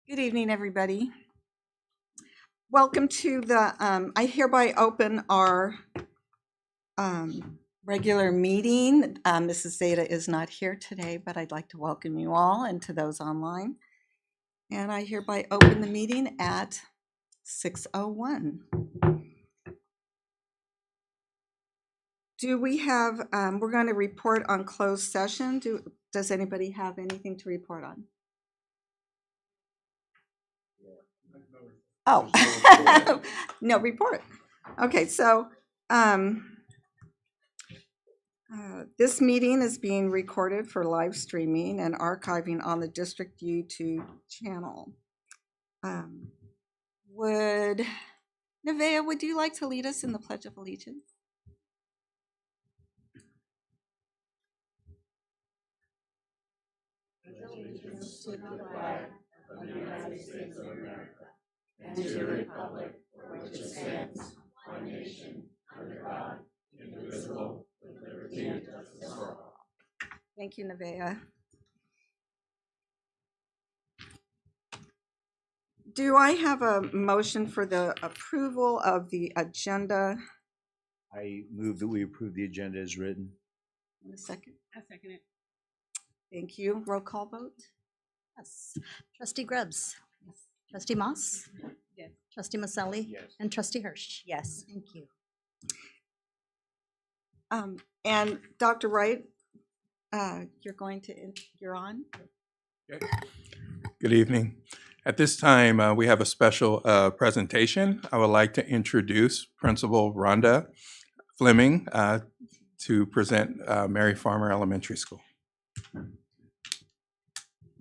Good evening, everybody. Welcome to I hereby open our regular meeting. Mrs. Zeta is not here today, but I'd like to welcome you all and to those online. And I hereby open the meeting at 6:01. Do we have, we're going to report on closed session. Does anybody have anything to report on? Oh, no report. Okay, so this meeting is being recorded for live streaming and archiving on the district YouTube channel. Nevaeh, would you like to lead us in the Pledge of Allegiance? Allegiance to the flag of the United States of America and to the republic for which it stands, one nation, under God, indivisible, with liberty and justice for all. Thank you, Nevaeh. Do I have a motion for the approval of the agenda? I move that we approve the agenda as written. In a second. I second it. Thank you. Roll call vote? Yes. Trustee Grubbs. Yes. Trustee Moss. Yes. Trustee Maselli. Yes. And Trustee Hirsch. Yes. Thank you. And Dr. Wright, you're on. Okay. Good evening. At this time, we have a special presentation. I would like to introduce Principal Rhonda Fleming to present Mary Farmer Elementary School.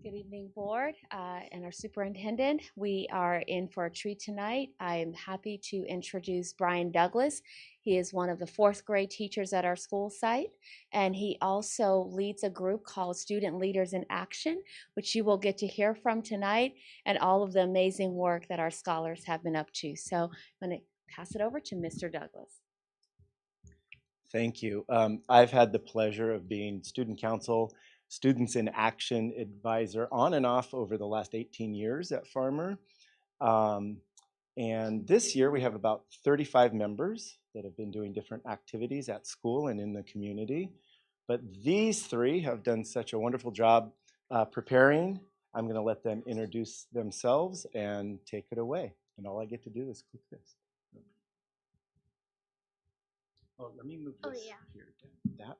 Good evening, board and our superintendent. We are in for a treat tonight. I am happy to introduce Brian Douglas. He is one of the 4th grade teachers at our school site, and he also leads a group called Student Leaders in Action, which you will get to hear from tonight, and all of the amazing work that our scholars have been up to. So I'm going to pass it over to Mr. Douglas. Thank you. I've had the pleasure of being student council, Students in Action advisor on and off over the last 18 years at Farmer. And this year we have about 35 members that have been doing different activities at school and in the community. But these 3 have done such a wonderful job preparing. I'm going to let them introduce themselves and take it away. And all I get to do is click this. Oh, let me move this here. That.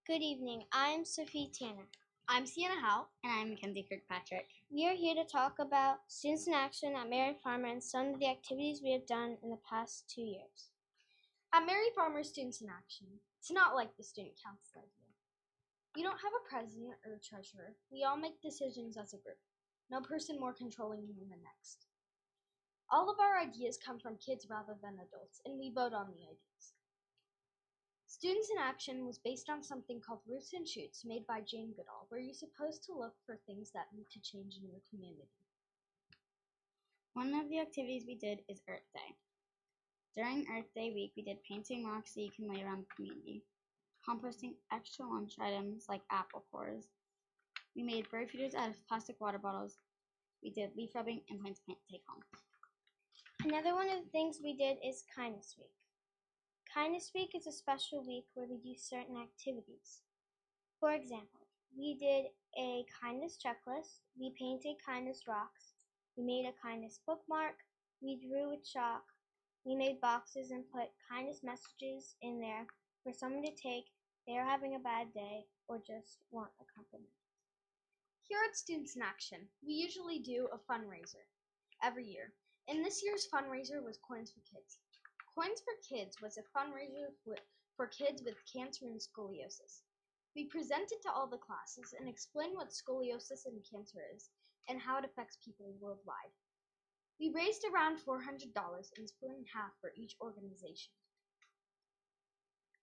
Good evening. I'm Sophie Tanner. I'm Sienna Howe. And I'm Mackenzie Kirkpatrick. We are here to talk about Students in Action at Mary Farmer and some of the activities we have done in the past 2 years. At Mary Farmer Students in Action, it's not like the student council idea. We don't have a president or a treasurer. We all make decisions as a group. No person more controlling than the next. All of our ideas come from kids rather than adults, and we vote on the ideas. Students in Action was based on something called Roots and Shoots made by Jane Goodall, where you're supposed to look for things that need to change in your community. One of the activities we did is Earth Day. During Earth Day week, we did painting rocks that you can lay around the community, composting extra lunch items like apple cores. We made bird feeders out of plastic water bottles. We did leaf rubbing and plants to take home. Another one of the things we did is Kindness Week. Kindness Week is a special week where we do certain activities. For example, we did a kindness checklist, we painted kindness rocks, we made a kindness bookmark, we drew with chalk, we made boxes and put kindness messages in there for someone to take if they are having a bad day or just want a compliment. Here at Students in Action, we usually do a fundraiser every year, and this year's fundraiser was Coins for Kids. Coins for Kids was a fundraiser for kids with cancer and scoliosis. We presented to all the classes and explained what scoliosis and cancer is and how it affects people worldwide. We raised around $400 and split in half for each organization.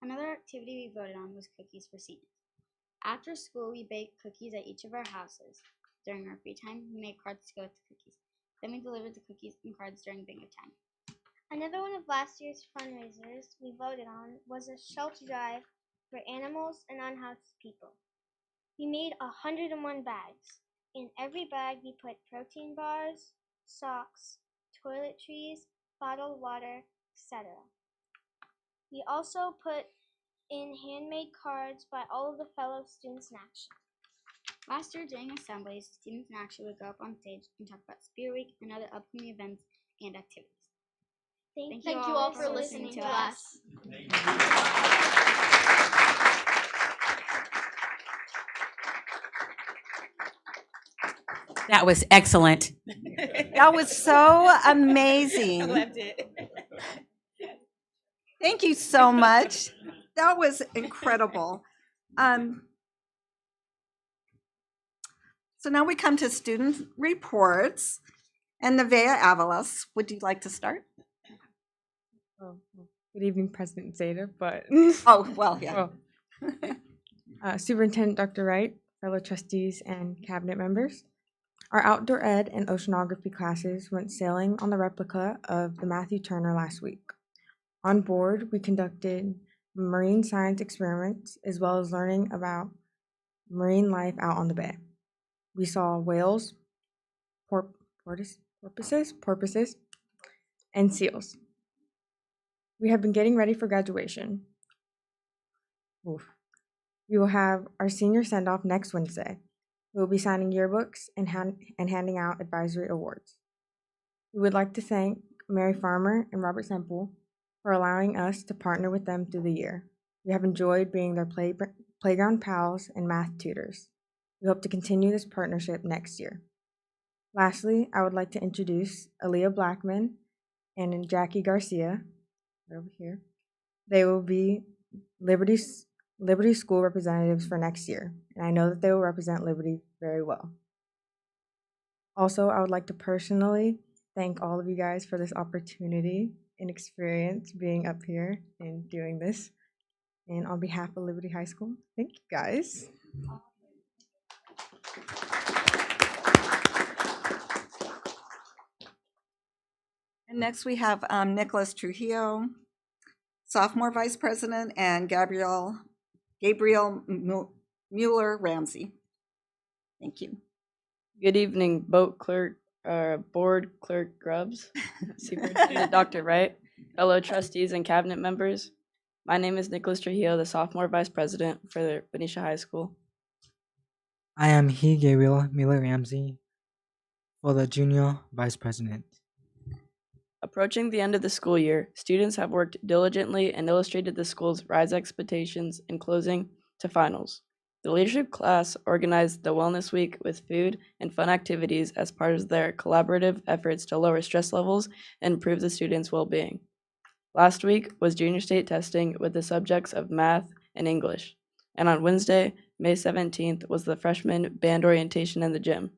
Another activity we voted on was cookies for seniors. After school, we baked cookies at each of our houses. During our free time, we made cards to go with the cookies. Then we delivered the cookies and cards during bingo time. Another one of last year's fundraisers we voted on was a shelter drive for animals and unhoused people. We made 101 bags. In every bag, we put protein bars, socks, toiletries, bottled water, etc. We also put in handmade cards by all of the fellow students in action. Last year during assemblies, students in action would go up on stage and talk about Spirit Week and other upcoming events and activities. Thank Thank you all for listening to us. That was excellent. That was so amazing. Loved it. Thank you so much. That was incredible. So now we come to student reports. And Nevaeh Avalos, would you like to start? Good evening, President Zeta, but Oh, well, yeah. Superintendent Dr. Wright, fellow trustees, and cabinet members. Our outdoor ed and oceanography classes went sailing on the replica of the Matthew Turner last week. On board, we conducted marine science experiments as well as learning about marine life out on the bay. We saw whales, porpoises, and seals. We have been getting ready for graduation. Oof. We will have our senior send-off next Wednesday. We will be signing yearbooks and handing out advisory awards. We would like to thank Mary Farmer and Robert Semple for allowing us to partner with them through the year. We have enjoyed being their playground pals and math tutors. We hope to continue this partnership next year. Lastly, I would like to introduce Aaliyah Blackman and Jackie Garcia over here. They will be Liberty School representatives for next year, and I know that they will represent Liberty very well. Also, I would like to personally thank all of you guys for this opportunity and experience being up here and doing this. And on behalf of Liberty High School, thank you guys. And next we have Nicholas Trujillo, sophomore vice president, and Gabriel Mueller Ramsey. Thank you. Good evening, board clerk Grubbs, Superintendent Dr. Wright, fellow trustees and cabinet members. My name is Nicholas Trujillo, the sophomore vice president for the Benicia High School. I am Gabriel Mueller Ramsey for the junior vice president. Approaching the end of the school year, students have worked diligently and illustrated the school's rise expectations in closing to finals. The leadership class organized the Wellness Week with food and fun activities as part of their collaborative efforts to lower stress levels and improve the students' well-being. Last week was junior state testing with the subjects of math and English, and on Wednesday, May 17th, was the freshman band orientation in the gym.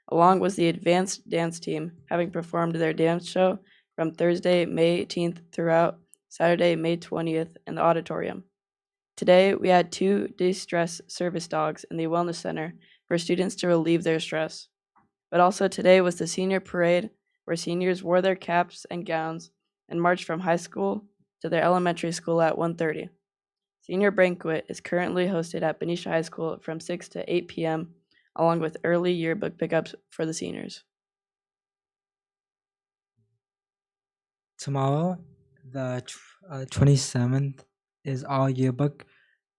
Along was the advanced dance team, having performed their dance show from Thursday, May 18th throughout Saturday, May 20th in the auditorium. Today, we had 2 de-stress service dogs in the Wellness Center for students to relieve their stress. But also today was the senior parade, where seniors wore their caps and gowns and marched from high school to their elementary school at 1:30. Senior banquet is currently hosted at Benicia High School from 6 to 8 p.m., along with early yearbook pickups for the seniors. Tomorrow, the 27th, is all yearbook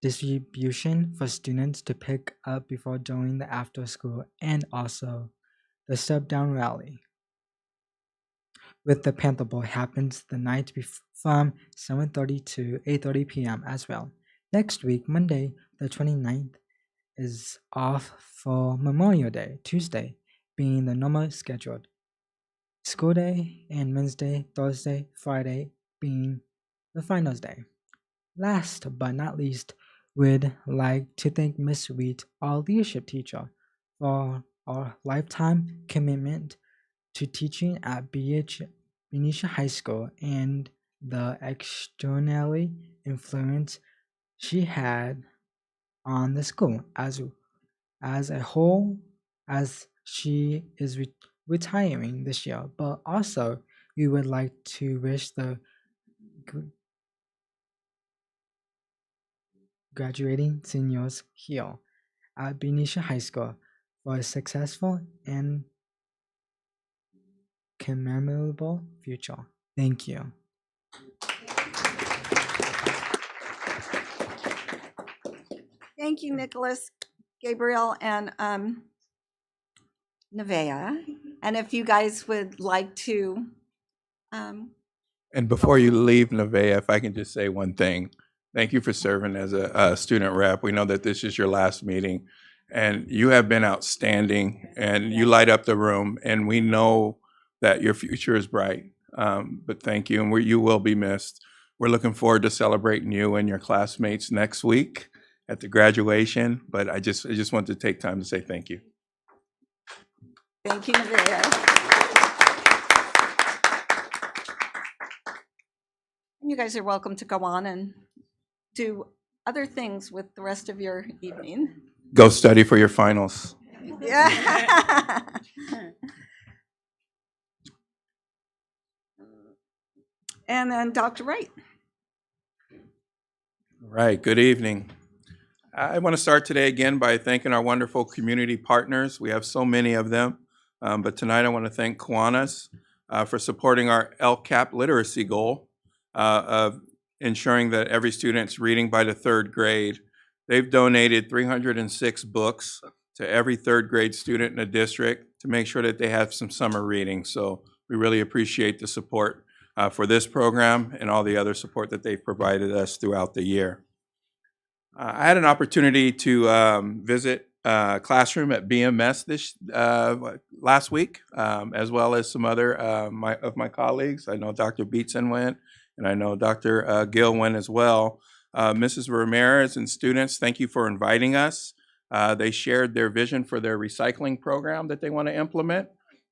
distribution for students to pick up before joining the after school, and also the step down rally with the Panther Bowl happens the night from 7:30 to 8:30 p.m. as well. Next week, Monday the 29th, is off for Memorial Day, Tuesday being the normal scheduled school day, and Wednesday, Thursday, Friday being the finals day. Last but not least, we'd like to thank Miss Wheat, our leadership teacher, for our lifetime commitment to teaching at Benicia High School and the extraordinary influence she had on the school as a whole, as she is retiring this year. But also, we would like to wish the graduating seniors here at Benicia High School for a successful and commemorable future. Thank you. Thank you, Nicholas, Gabriel, and Nevaeh. And if you guys would like to, And before you leave, Nevaeh, if I can just say one thing. Thank you for serving as a student rep. We know that this is your last meeting, and you have been outstanding, and you light up the room, and we know that your future is bright. But thank you, and you will be missed. We're looking forward to celebrating you and your classmates next week at the graduation, but I just want to take time to say thank you. thank you, Nevaeh. You guys are welcome to go on and do other things with the rest of your evening. Go study for your finals. Yeah. And then Dr. Wright. All right, good evening. I want to start today again by thanking our wonderful community partners. We have so many of them, but tonight I want to thank Kiwanis for supporting our LCAP literacy goal of ensuring that every student's reading by the third grade. They've donated 306 books to every third grade student in the district to make sure that they have some summer reading. So we really appreciate the support for this program and all the other support that they've provided us throughout the year. I had an opportunity to visit a classroom at BMS last week, as well as some other of my colleagues. I know Dr. Beatson went, and I know Dr. Gill went as well. Mrs. Ramirez and students, thank you for inviting us. They shared their vision for their recycling program that they want to implement,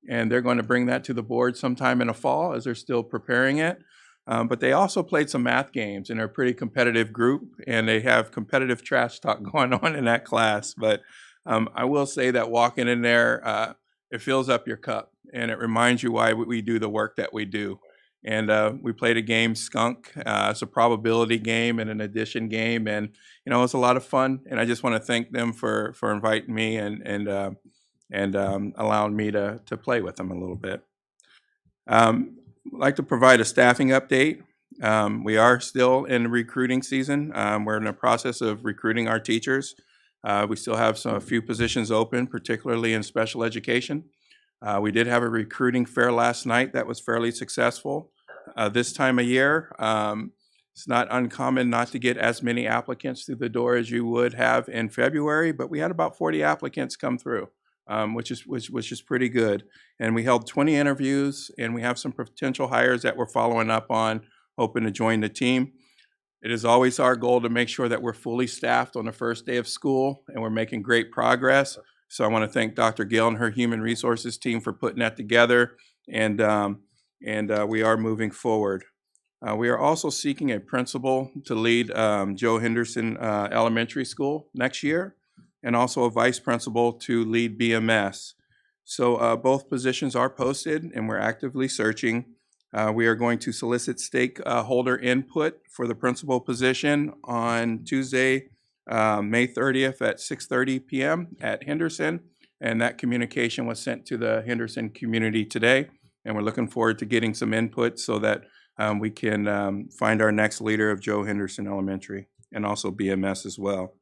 and they're going to bring that to the board sometime in the fall as they're still preparing it. But they also played some math games, and they're a pretty competitive group, and they have competitive trash talk going on in that class. But I will say that walking in there, it fills up your cup, and it reminds you why we do the work that we do. And we played a game, Skunk. It's a probability game and an addition game, and you know, it's a lot of fun. And I just want to thank them for inviting me and allowing me to play with them a little bit. I'd like to provide a staffing update. We are still in recruiting season. We're in the process of recruiting our teachers. We still have a few positions open, particularly in special education. We did have a recruiting fair last night that was fairly successful. This time of year, it's not uncommon not to get as many applicants through the door as you would have in February, but we had about 40 applicants come through, which is pretty good. And we held 20 interviews, and we have some potential hires that we're following up on, hoping to join the team. It is always our goal to make sure that we're fully staffed on the first day of school, and we're making great progress. So I want to thank Dr. Gill and her human resources team for putting that together, and we are moving forward. We are also seeking a principal to lead Joe Henderson Elementary School next year, and also a vice principal to lead BMS. So both positions are posted, and we're actively searching. We are going to solicit stakeholder input for the principal position on Tuesday, May 30th at 6:30 p.m. at Henderson, and that communication was sent to the Henderson community today, and we're looking forward to getting some input so that we can find our next leader of Joe Henderson Elementary, and also BMS as well.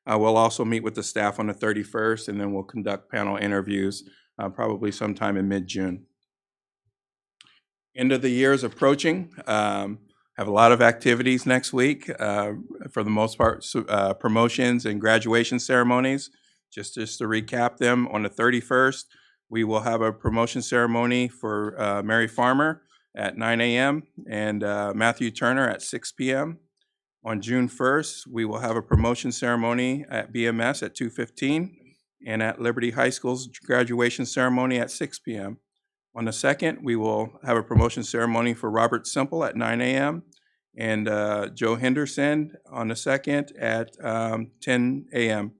We'll also meet with the staff on the 31st, and then we'll conduct panel interviews probably sometime in mid-June. End of the year is approaching. Have a lot of activities next week. For the most part, promotions and graduation ceremonies. Just to recap them, on the 31st, we will have a promotion ceremony for Mary Farmer at 9 a.m. and Matthew Turner at 6 p.m. On June 1st, we will have a promotion ceremony at BMS at 2:15 and at Liberty High School's graduation ceremony at 6 p.m. On the 2nd, we will have a promotion ceremony for Robert Simple at 9 a.m. and Joe Henderson on the 2nd at 10 a.m.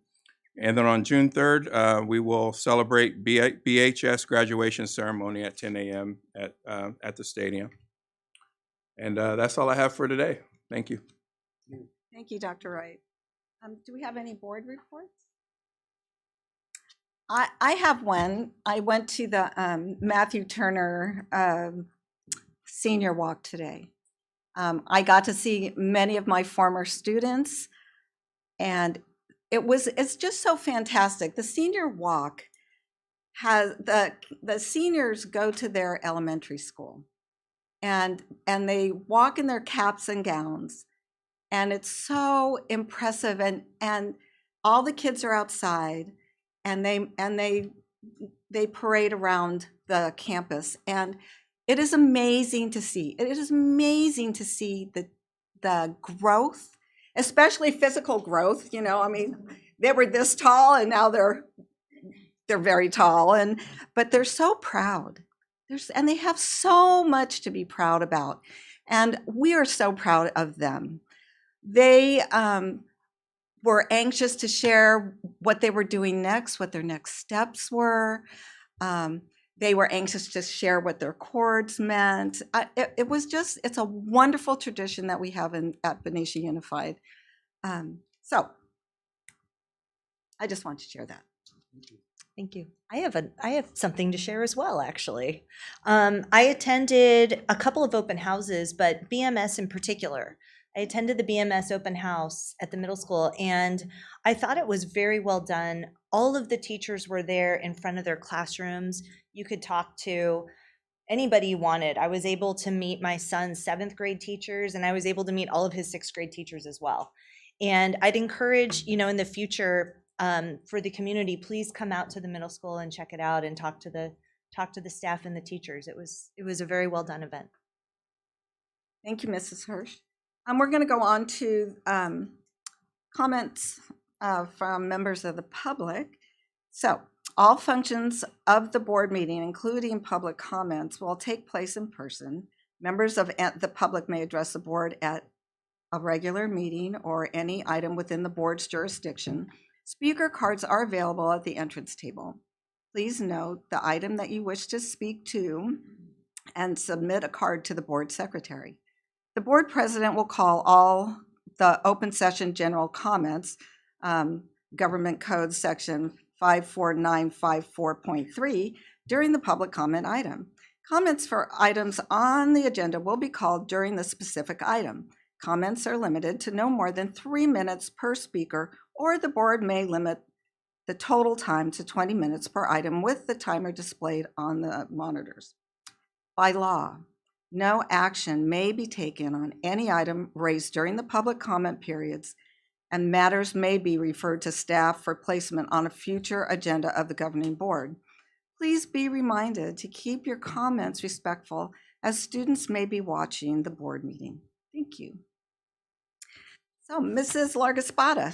And then on June 3rd, we will celebrate BHS graduation ceremony at 10 a.m. at the stadium. And that's all I have for today. Thank you. Thank you, Dr. Wright. Do we have any board reports? I have one. I went to the Matthew Turner senior walk today. I got to see many of my former students, and it's just so fantastic. The senior walk has the seniors go to their elementary school, and they walk in their caps and gowns, and it's so impressive, and all the kids are outside, and they parade around the campus, and it is amazing to see. It is amazing to see the growth, especially physical growth. I mean, they were this tall, and now they're very tall, but they're so proud. And they have so much to be proud about, and we are so proud of them. They were anxious to share what they were doing next, what their next steps were. They were anxious to share what their chords meant. It's a wonderful tradition that we have at Benicia Unified. So I just want to share that. Thank you. I have something to share as well, actually. I attended a couple of open houses, but BMS in particular. I attended the BMS open house at the middle school, and I thought it was very well done. All of the teachers were there in front of their classrooms. You could talk to anybody you wanted. I was able to meet my son's 7th grade teachers, and I was able to meet all of his 6th grade teachers as well. And I'd encourage, in the future, for the community, please come out to the middle school and check it out and talk to the staff and the teachers. It was a very well done event. Thank you, Mrs. Hirsch. We're going to go on to comments from members of the public. So all functions of the board meeting, including public comments, will take place in person. Members of the public may address the board at a regular meeting or any item within the board's jurisdiction. Speaker cards are available at the entrance table. Please note the item that you wish to speak to and submit a card to the board secretary. The board president will call all the open session general comments, Government Code Section 54954.3, during the public comment item. Comments for items on the agenda will be called during the specific item. Comments are limited to no more than 3 minutes per speaker, or the board may limit the total time to 20 minutes per item with the timer displayed on the monitors. By law, no action may be taken on any item raised during the public comment periods, and matters may be referred to staff for placement on a future agenda of the governing board. Please be reminded to keep your comments respectful, as students may be watching the board meeting. Thank you. So, Mrs. Largaspada.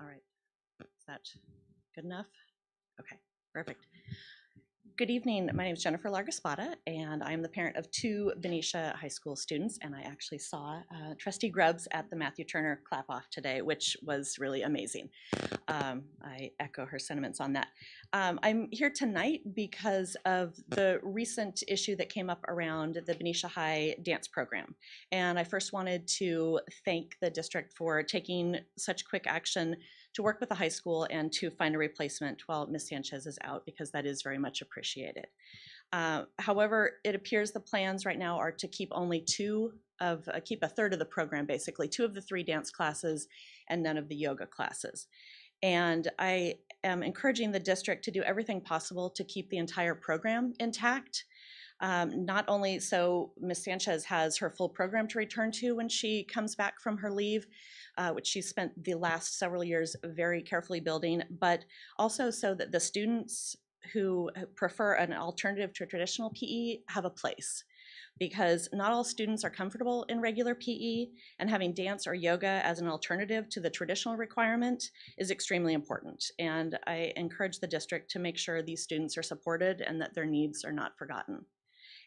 All right, is that good enough? Okay, perfect. Good evening, my name is Jennifer Largaspada, and I'm the parent of 2 Benicia High School students, and I actually saw Trustee Grubbs at the Matthew Turner clap-off today, which was really amazing. I echo her sentiments on that. I'm here tonight because of the recent issue that came up around the Benicia High dance program. And I first wanted to thank the district for taking such quick action to work with the high school and to find a replacement while Ms. Sanchez is out, because that is very much appreciated. However, it appears the plans right now are to keep only keep a third of the program, basically 2 of the 3 dance classes and none of the yoga classes. And I am encouraging the district to do everything possible to keep the entire program intact. Not only so Ms. Sanchez has her full program to return to when she comes back from her leave, which she spent the last several years very carefully building, but also so that the students who prefer an alternative to traditional PE have a place. Because not all students are comfortable in regular PE, and having dance or yoga as an alternative to the traditional requirement is extremely important. And I encourage the district to make sure these students are supported and that their needs are not forgotten.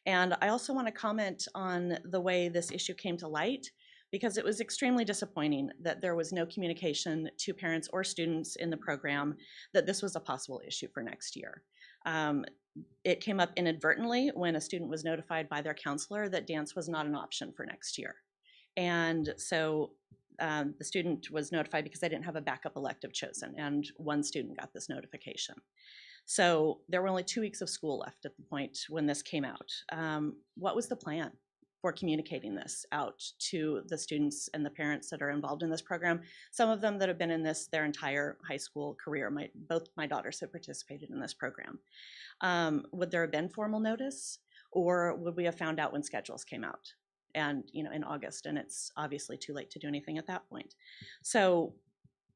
And I also want to comment on the way this issue came to light. because it was extremely disappointing that there was no communication to parents or students in the program that this was a possible issue for next year. It came up inadvertently when a student was notified by their counselor that dance was not an option for next year. And so the student was notified because they didn't have a backup elective chosen, and one student got this notification. So there were only 2 weeks of school left at the point when this came out. What was the plan for communicating this out to the students and the parents that are involved in this program? Some of them that have been in this their entire high school career. Both my daughters have participated in this program. Would there have been formal notice, or would we have found out when schedules came out? And in August, and it's obviously too late to do anything at that point. So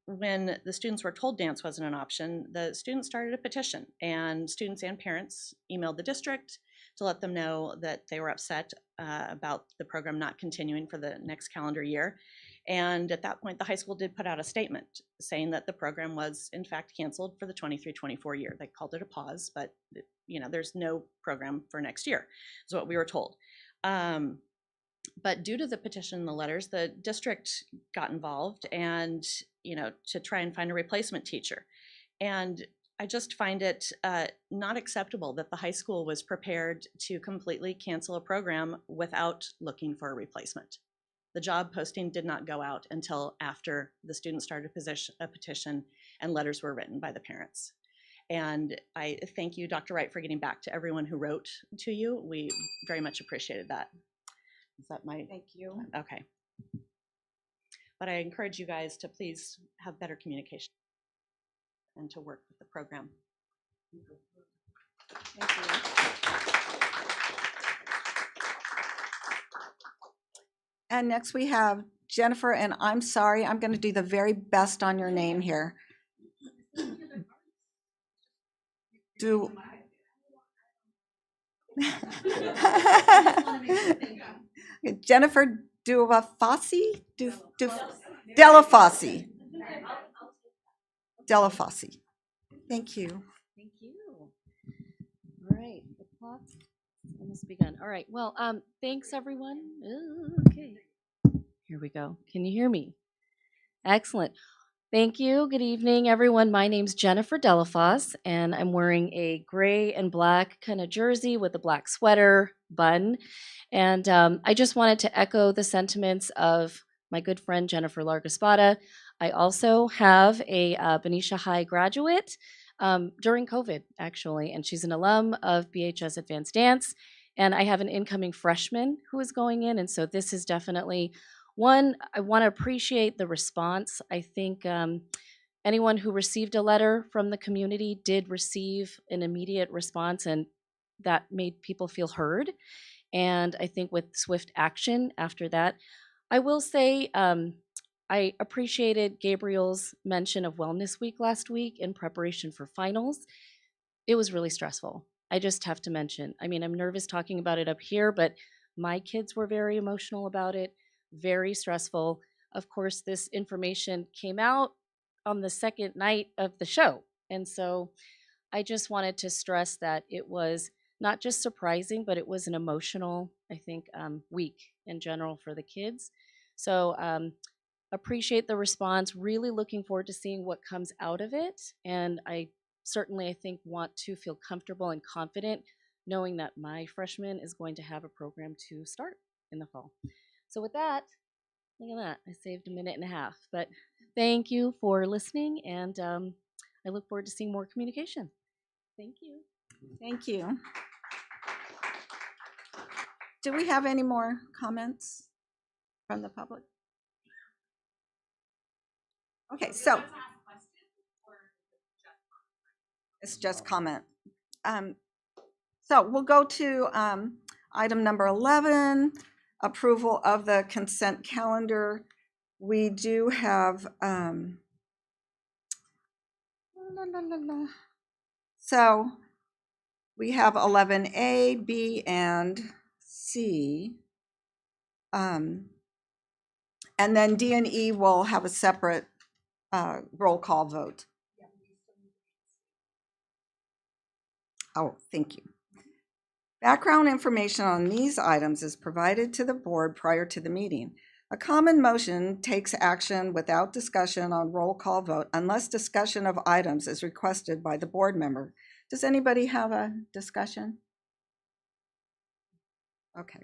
when the students were told dance wasn't an option, the students started a petition, and students and parents emailed the district to let them know that they were upset about the program not continuing for the next calendar year. And at that point, the high school did put out a statement saying that the program was in fact canceled for the 23-24 year. They called it a pause, but there's no program for next year, is what we were told. But due to the petition and the letters, the district got involved and, to try and find a replacement teacher. And I just find it not acceptable that the high school was prepared to completely cancel a program without looking for a replacement. The job posting did not go out until after the students started a petition and letters were written by the parents. And I thank you, Dr. Wright, for getting back to everyone who wrote to you. We very much appreciated that. Is that my? Thank you. Okay. But I encourage you guys to please have better communication and to work with the program. Thank you. And next we have Jennifer, and I'm sorry, I'm going to do the very best on your name here. Jennifer Delafossi? Delafossi. Delafossi. Thank you. Thank you. All right, the clock almost begun. All right, well, thanks everyone. Okay, here we go. Can you hear me? Excellent. Thank you. Good evening, everyone. My name's Jennifer Delafosse, and I'm wearing a gray and black kind of jersey with a black sweater bun. And I just wanted to echo the sentiments of my good friend Jennifer Largaspada. I also have a Benicia High graduate during COVID, actually, and she's an alum of BHS Advanced Dance. And I have an incoming freshman who is going in, and so this is definitely one. I want to appreciate the response. I think anyone who received a letter from the community did receive an immediate response, and that made people feel heard. And I think with swift action after that, I will say I appreciated Gabriel's mention of Wellness Week last week in preparation for finals. It was really stressful. I just have to mention, I mean, I'm nervous talking about it up here, but my kids were very emotional about it. Very stressful. Of course, this information came out on the second night of the show. And so I just wanted to stress that it was not just surprising, but it was an emotional, I think, week in general for the kids. So appreciate the response, really looking forward to seeing what comes out of it. And I think, want to feel comfortable and confident knowing that my freshman is going to have a program to start in the fall. So with that, look at that. I saved a minute and a half. But thank you for listening, and I look forward to seeing more communication. Thank you. Thank you. Do we have any more comments from the public? Okay, so it's just comment. So we'll go to item number 11. Approval of the consent calendar. We do have, so we have 11A, B, and C. And then D and E will have a separate roll call vote. Oh, thank you. Background information on these items is provided to the board prior to the meeting. A common motion takes action without discussion on roll call vote unless discussion of items is requested by the board member. Does anybody have a discussion? Okay.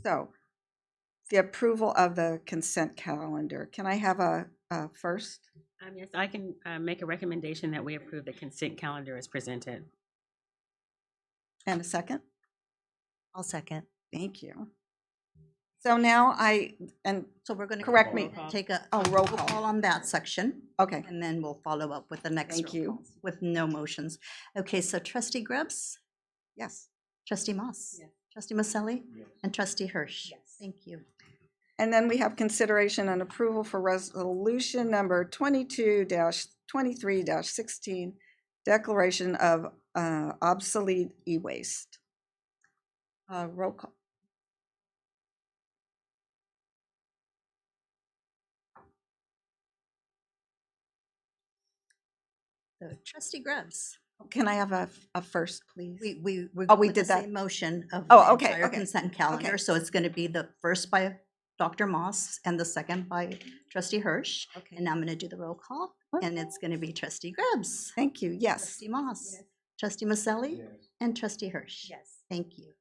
So the approval of the consent calendar. Can I have a first? Yes, I can make a recommendation that we approve the consent calendar as presented. And a second? I'll second. Thank you. So now So we're going to correct me. take a roll roll call. call on that section. Okay. And then we'll follow up with the next Thank roll you. calls with no motions. Okay, so trustee Grubbs, Yes. trustee Moss, Yes. trustee Maselli, Yes. and trustee Hirsch. Yes. Thank you. And then we have consideration and approval for resolution number 22-23-16, declaration of obsolete e-waste. Roll call. So trustee Grubbs. Can I have a first, please? We're Oh, going we with did the that? same motion of Oh, the okay, entire okay, consent calendar. okay. So it's going to be the first by Dr. Moss and the second by trustee Hirsch. Okay. And now I'm going to do the roll call, and it's going to be trustee Grubbs, Thank you. Yes. trustee Moss, trustee Maselli, and trustee Hirsch. Yes. Thank you.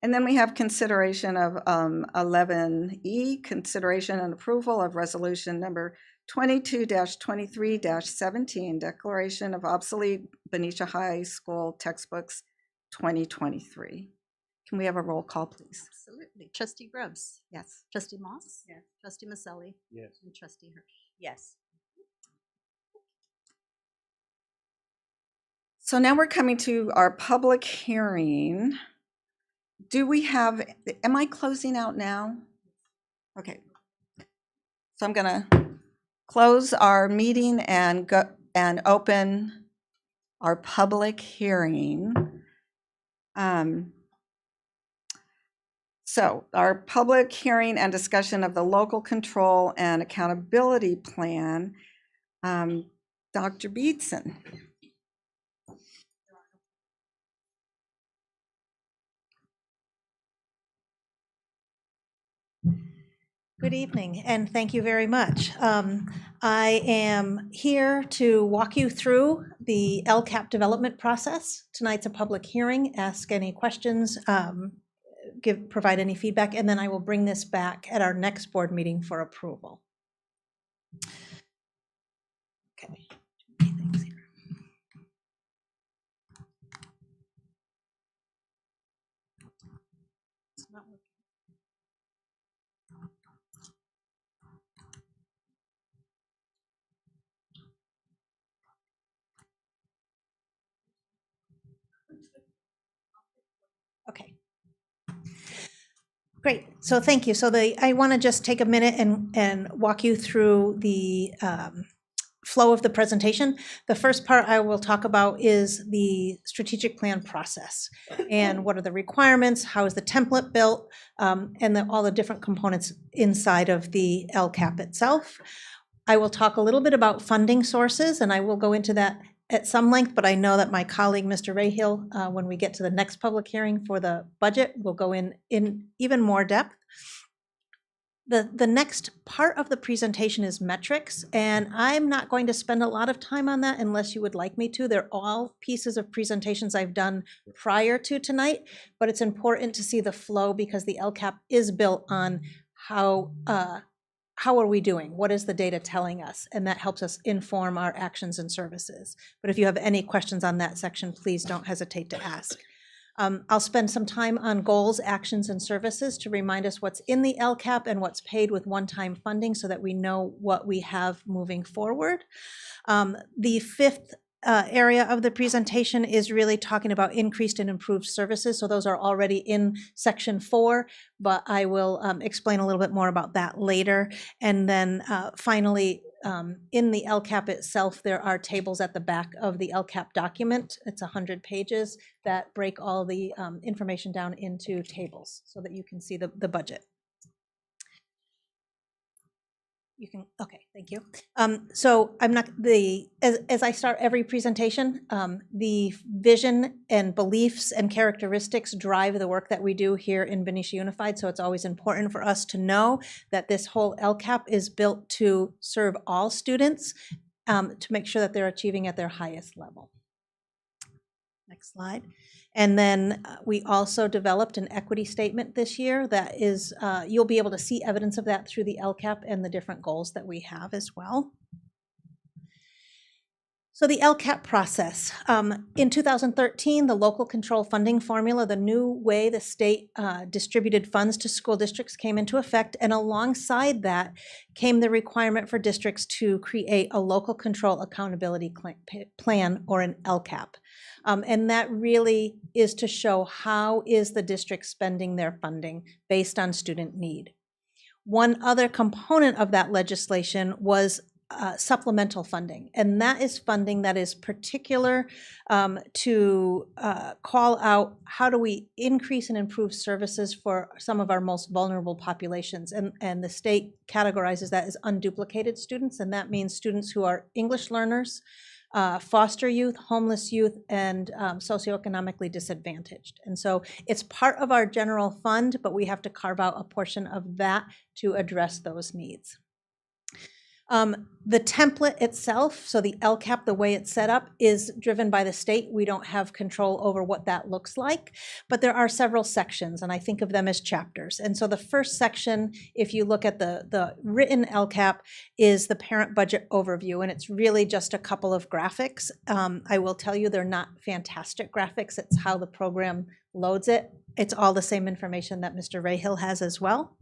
And then we have consideration of 11E, consideration and approval of resolution number 22-23-17, declaration of obsolete Benicia High School textbooks 2023. Can we have a roll call, please? Absolutely. Trustee Grubbs. Yes. Trustee Moss. Yes. Trustee Maselli. Yes. And trustee Hirsch. Yes. So now we're coming to our public hearing. Do we have, am I closing out now? Okay. So I'm gonna close our meeting and go and open our public hearing. So our public hearing and discussion of the local control and accountability plan. Dr. Beetson. Good evening, and thank you very much. I am here to walk you through the LCAP development process. Tonight's a public hearing. Ask any questions, provide any feedback, and then I will bring this back at our next board meeting for approval. Okay. Things here. It's not working. Okay. Great. So thank you. So I want to just take a minute and walk you through the flow of the presentation. The first part I will talk about is the strategic plan process and what are the requirements, how is the template built, and all the different components inside of the LCAP itself. I will talk a little bit about funding sources, and I will go into that at some length, but I know that my colleague, Mr. Rahill, when we get to the next public hearing for the budget, will go in even more depth. The next part of the presentation is metrics, and I'm not going to spend a lot of time on that unless you would like me to. They're all pieces of presentations I've done prior to tonight, but it's important to see the flow because the LCAP is built on how are we doing? What is the data telling us? And that helps us inform our actions and services. But if you have any questions on that section, please don't hesitate to ask. I'll spend some time on goals, actions, and services to remind us what's in the LCAP and what's paid with one-time funding so that we know what we have moving forward. The fifth area of the presentation is really talking about increased and improved services. So those are already in section 4, but I will explain a little bit more about that later. And then finally, in the LCAP itself, there are tables at the back of the LCAP document. It's 100 pages that break all the information down into tables so that you can see the budget. You can, okay, thank you. So I'm not, as I start every presentation, the vision and beliefs and characteristics drive the work that we do here in Benicia Unified. So it's always important for us to know that this whole LCAP is built to serve all students, to make sure that they're achieving at their highest level. Next slide. And then we also developed an equity statement this year that is, you'll be able to see evidence of that through the LCAP and the different goals that we have as well. So the LCAP process. In 2013, the local control funding formula, the new way the state distributed funds to school districts came into effect, and alongside that came the requirement for districts to create a local control accountability plan, or an LCAP. And that really is to show how is the district spending their funding based on student need. One other component of that legislation was supplemental funding, and that is funding that is particular to call out how do we increase and improve services for some of our most vulnerable populations, and the state categorizes that as unduplicated students, and that means students who are English learners, foster youth, homeless youth, and socioeconomically disadvantaged. And so it's part of our general fund, but we have to carve out a portion of that to address those needs. The template itself, so the LCAP, the way it's set up, is driven by the state. We don't have control over what that looks like, but there are several sections, and I think of them as chapters. And so the first section, if you look at the written LCAP, is the parent budget overview, and it's really just a couple of graphics. I will tell you they're not fantastic graphics. It's how the program loads it. It's all the same information that Mr. Rahill has as well.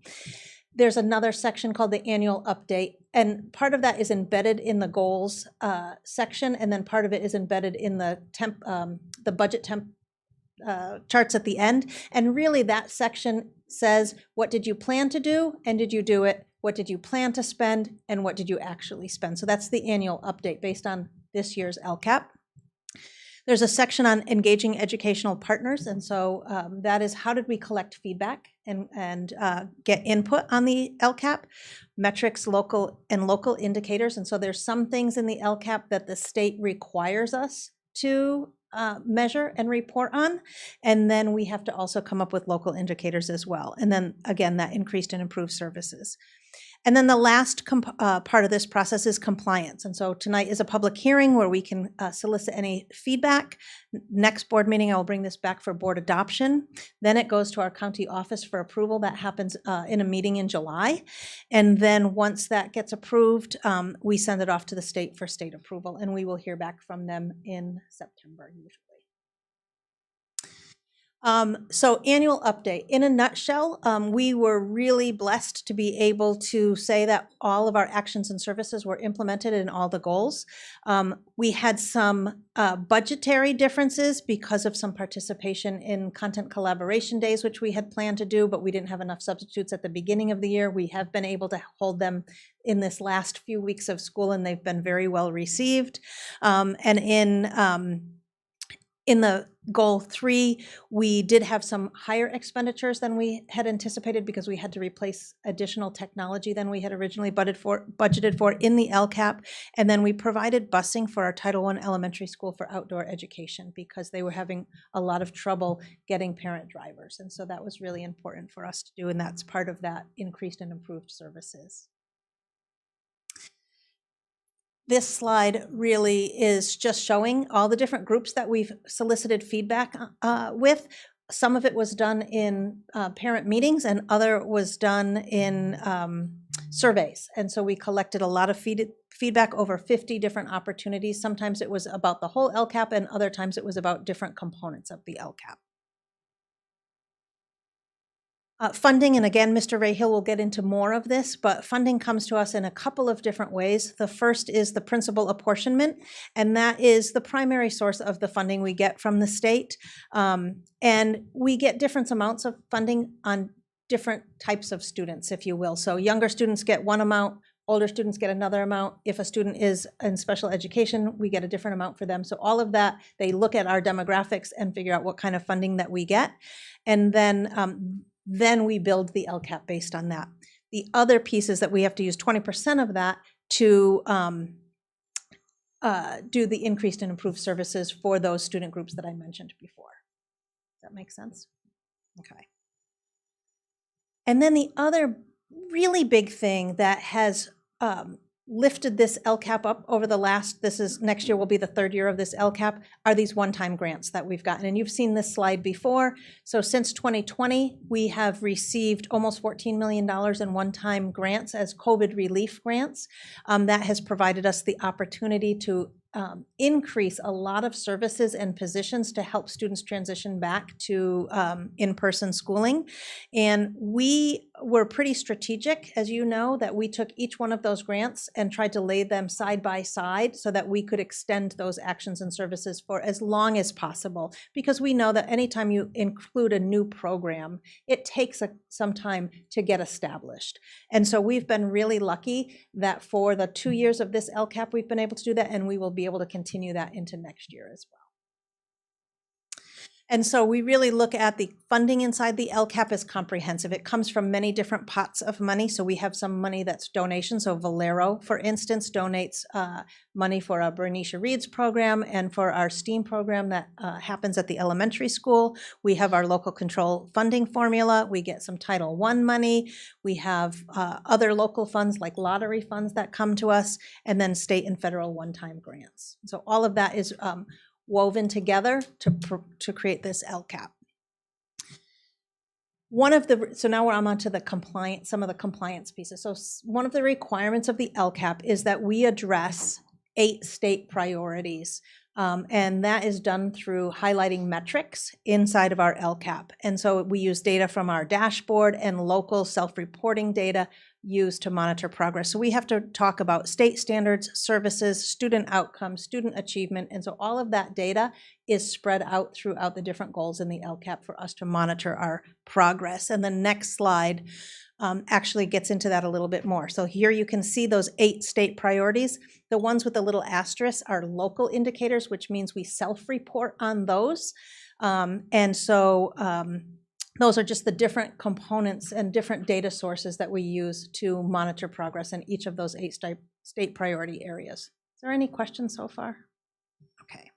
There's another section called the annual update, and part of that is embedded in the goals section, and then part of it is embedded in the budget charts at the end. And really that section says, what did you plan to do, and did you do it? What did you plan to spend, and what did you actually spend? So that's the annual update based on this year's LCAP. There's a section on engaging educational partners, and so that is how did we collect feedback and get input on the LCAP, metrics, local indicators, and so there's some things in the LCAP that the state requires us to measure and report on, and then we have to also come up with local indicators as well, and then again that increased and improved services. And then the last part of this process is compliance. And so tonight is a public hearing where we can solicit any feedback. Next board meeting, I will bring this back for board adoption. Then it goes to our county office for approval. That happens in a meeting in July. And then once that gets approved, we send it off to the state for state approval. And we will hear back from them in September usually. So annual update. In a nutshell, we were really blessed to be able to say that all of our actions and services were implemented in all the goals. We had some budgetary differences because of some participation in content collaboration days, which we had planned to do, but we didn't have enough substitutes at the beginning of the year. We have been able to hold them in this last few weeks of school, and they've been very well received. And in the goal 3, we did have some higher expenditures than we had anticipated because we had to replace additional technology than we had originally budgeted for in the LCAP. And then we provided busing for our Title I elementary school for outdoor education because they were having a lot of trouble getting parent drivers. And so that was really important for us to do, and that's part of that increased and improved services. This slide really is just showing all the different groups that we've solicited feedback with. Some of it was done in parent meetings and other was done in surveys. And so we collected a lot of feedback over 50 different opportunities. Sometimes it was about the whole LCAP and other times it was about different components of the LCAP. Funding, and again, Mr. Rahill will get into more of this, but funding comes to us in a couple of different ways. The first is the principal apportionment, and that is the primary source of the funding we get from the state. And we get different amounts of funding on different types of students, if you will. So younger students get one amount, older students get another amount. If a student is in special education, we get a different amount for them. So all of that, they look at our demographics and figure out what kind of funding that we get. And then we build the LCAP based on that. The other piece is that we have to use 20% of that to do the increased and improved services for those student groups that I mentioned before. Does that make sense? Okay. And then the other really big thing that has lifted this LCAP up over the last, next year will be the third year of this LCAP, are these one-time grants that we've gotten. And you've seen this slide before. So since 2020, we have received almost $14 million in one-time grants as COVID relief grants. That has provided us the opportunity to increase a lot of services and positions to help students transition back to in-person schooling. And we were pretty strategic, as you know, that we took each one of those grants and tried to lay them side by side so that we could extend those actions and services for as long as possible. Because we know that anytime you include a new program, it takes some time to get established. And so we've been really lucky that for the 2 years of this LCAP, we've been able to do that, and we will be able to continue that into next year as well. And so we really look at the funding inside the LCAP as comprehensive. It comes from many different pots of money. So we have some money that's donations. So Valero, for instance, donates money for a Benicia Reads program and for our STEAM program that happens at the elementary school. We have our local control funding formula. We get some Title I money. We have other local funds like lottery funds that come to us, and then state and federal one-time grants. So all of that is woven together to create this LCAP. So now I'm on to the compliance, some of the compliance pieces. So one of the requirements of the LCAP is that we address 8 state priorities. And that is done through highlighting metrics inside of our LCAP. And so we use data from our dashboard and local self-reporting data used to monitor progress. So we have to talk about state standards, services, student outcomes, student achievement. And so all of that data is spread out throughout the different goals in the LCAP for us to monitor our progress. And the next slide actually gets into that a little bit more. So here you can see those 8 state priorities. The ones with the little asterisk are local indicators, which means we self-report on those. Those are just the different components and different data sources that we use to monitor progress in each of those 8 state priority areas. Is there any questions so far? Okay.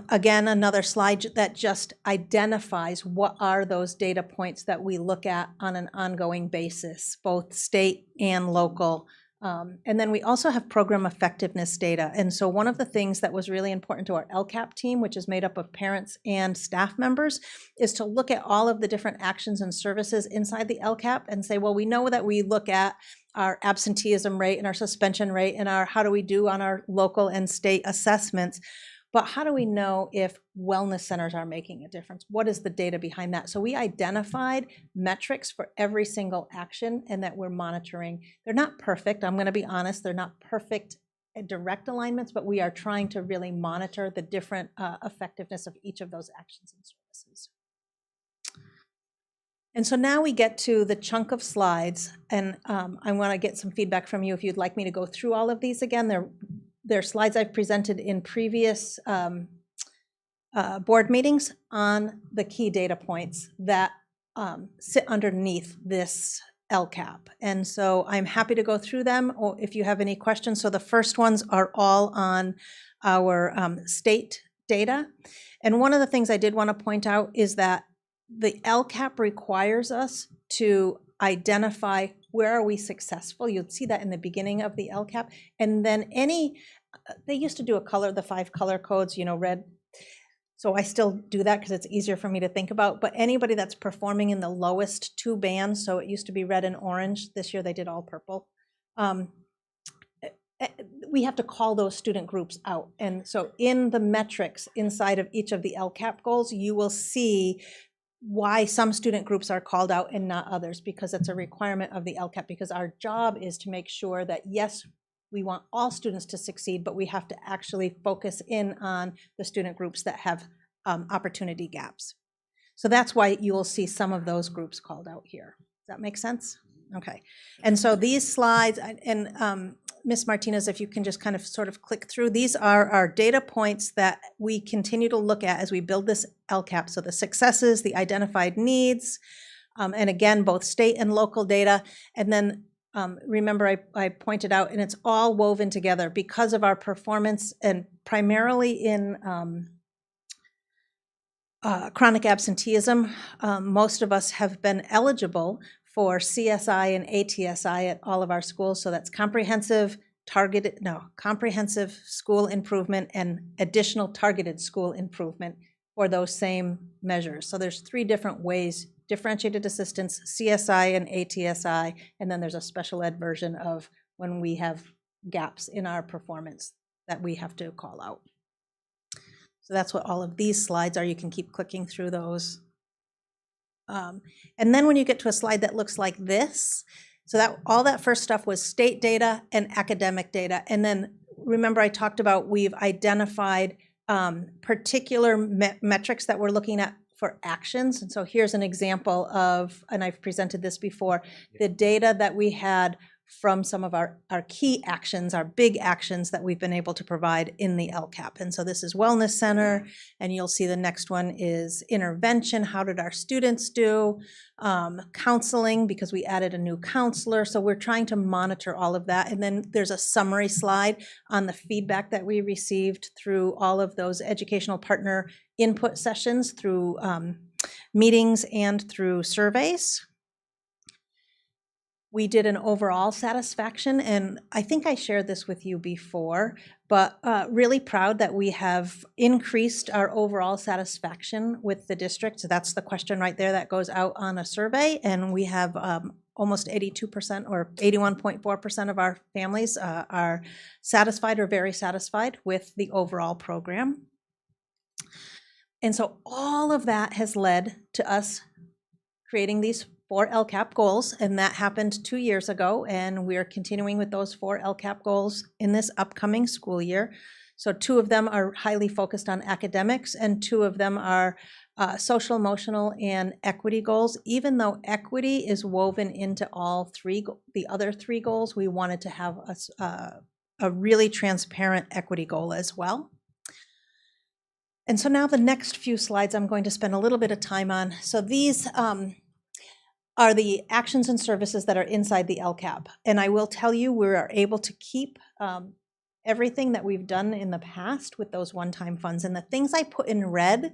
Again, another slide that just identifies what are those data points that we look at on an ongoing basis, both state and local. And then we also have program effectiveness data. And so one of the things that was really important to our LCAP team, which is made up of parents and staff members, is to look at all of the different actions and services inside the LCAP and say, well, we know that we look at our absenteeism rate and our suspension rate and our how do we do on our local and state assessments. But how do we know if wellness centers are making a difference? What is the data behind that? So we identified metrics for every single action and that we're monitoring. They're not perfect. I'm going to be honest. They're not perfect direct alignments, but we are trying to really monitor the different effectiveness of each of those actions and services. And so now we get to the chunk of slides, and I want to get some feedback from you if you'd like me to go through all of these again. They're slides I've presented in previous board meetings on the key data points that sit underneath this LCAP. And so I'm happy to go through them or if you have any questions. So the first ones are all on our state data. And one of the things I did want to point out is that the LCAP requires us to identify where are we successful. You'll see that in the beginning of the LCAP. And then they used to do the 5 color codes, red. So I still do that because it's easier for me to think about. But anybody that's performing in the lowest 2 bands, so it used to be red and orange. This year they did all purple. We have to call those student groups out. And so in the metrics inside of each of the LCAP goals, you will see why some student groups are called out and not others, because it's a requirement of the LCAP, because our job is to make sure that, yes, we want all students to succeed, but we have to actually focus in on the student groups that have opportunity gaps. So that's why you will see some of those groups called out here. Does that make sense? Okay. And so these slides, and Ms. Martinez, if you can just kind of sort of click through, these are our data points that we continue to look at as we build this LCAP. So the successes, the identified needs, And again, both state and local data. And then remember, I pointed out, and it's all woven together because of our performance and primarily in chronic absenteeism. Most of us have been eligible for CSI and ATSI at all of our schools. So that's comprehensive school improvement and additional targeted school improvement for those same measures. So there's 3 different ways: differentiated assistance, CSI and ATSI, and then there's a special ed version of when we have gaps in our performance that we have to call out. So that's what all of these slides are. You can keep clicking through those. And then when you get to a slide that looks like this, so that all that first stuff was state data and academic data. And then remember I talked about we've identified particular metrics that we're looking at for actions. And so here's an example of, and I've presented this before, the data that we had from some of our key actions, our big actions that we've been able to provide in the LCAP. And so this is Wellness Center, and you'll see the next one is intervention. How did our students do? Counseling, because we added a new counselor. So we're trying to monitor all of that. And then there's a summary slide on the feedback that we received through all of those educational partner input sessions, through meetings and through surveys. We did an overall satisfaction, and I think I shared this with you before, but really proud that we have increased our overall satisfaction with the district. So that's the question right there that goes out on a survey, and we have almost 82% or 81.4% of our families are satisfied or very satisfied with the overall program. And so all of that has led to us creating these 4 LCAP goals, and that happened 2 years ago, and we're continuing with those 4 LCAP goals in this upcoming school year. So 2 of them are highly focused on academics, and 2 of them are social, emotional, and equity goals. Even though equity is woven into all 3, the other 3 goals, we wanted to have a really transparent equity goal as well. And so now the next few slides I'm going to spend a little bit of time on. So these are the actions and services that are inside the LCAP. And I will tell you, we are able to keep everything that we've done in the past with those one-time funds. And the things I put in red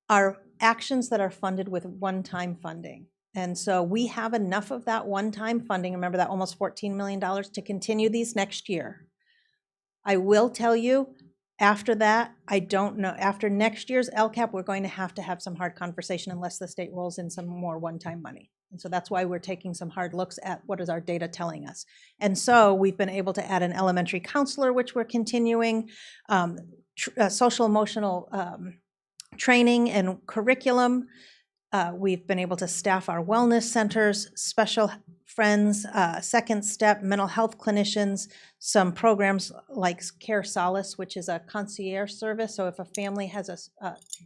are actions that are funded with one-time funding. And so we have enough of that one-time funding, remember that almost $14 million, to continue these next year. I will tell you, after that, I don't know. After next year's LCAP, we're going to have some hard conversation unless the state rolls in some more one-time money. And so that's why we're taking some hard looks at what is our data telling us. And so we've been able to add an elementary counselor, which we're continuing, social emotional training and curriculum. We've been able to staff our wellness centers, special friends, second step, mental health clinicians, some programs like Care Solace, which is a concierge service. So if a family has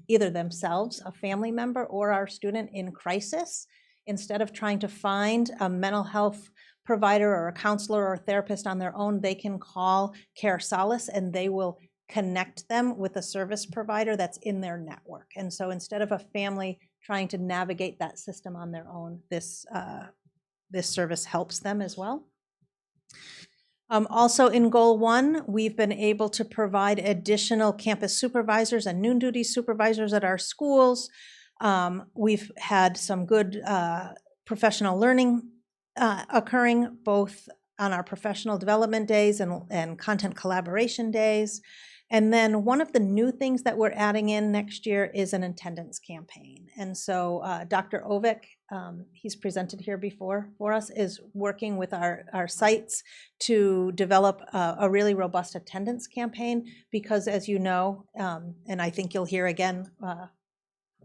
either themselves, a family member, or our student in crisis, instead of trying to find a mental health provider or a counselor or a therapist on their own, they can call Care Solace and they will connect them with a service provider that's in their network. And so instead of a family trying to navigate that system on their own, this service helps them as well. Also in Goal 1, we've been able to provide additional campus supervisors and noon duty supervisors at our schools. We've had some good professional learning occurring both on our professional development days and content collaboration days. And then one of the new things that we're adding in next year is an attendance campaign. And so Dr. Ovik, he's presented here before for us, is working with our sites to develop a really robust attendance campaign because, as you know, and I think you'll hear again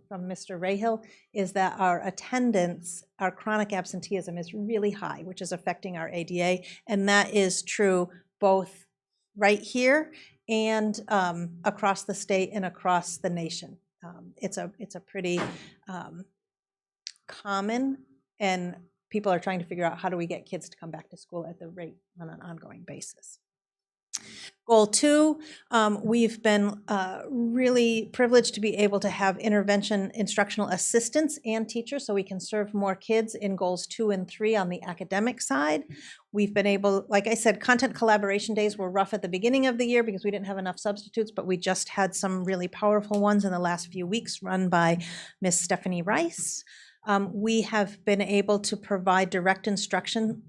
from Mr. Rahill, is that our attendance, our chronic absenteeism is really high, which is affecting our ADA. And that is true both right here and across the state and across the nation. It's a pretty common, and people are trying to figure out how do we get kids to come back to school at the rate on an ongoing basis. Goal 2, we've been really privileged to be able to have intervention instructional assistants and teachers so we can serve more kids in goals 2 and 3 on the academic side. We've been able, like I said, content collaboration days were rough at the beginning of the year because we didn't have enough substitutes, but we just had some really powerful ones in the last few weeks run by Miss Stephanie Rice. We have been able to provide direct instruction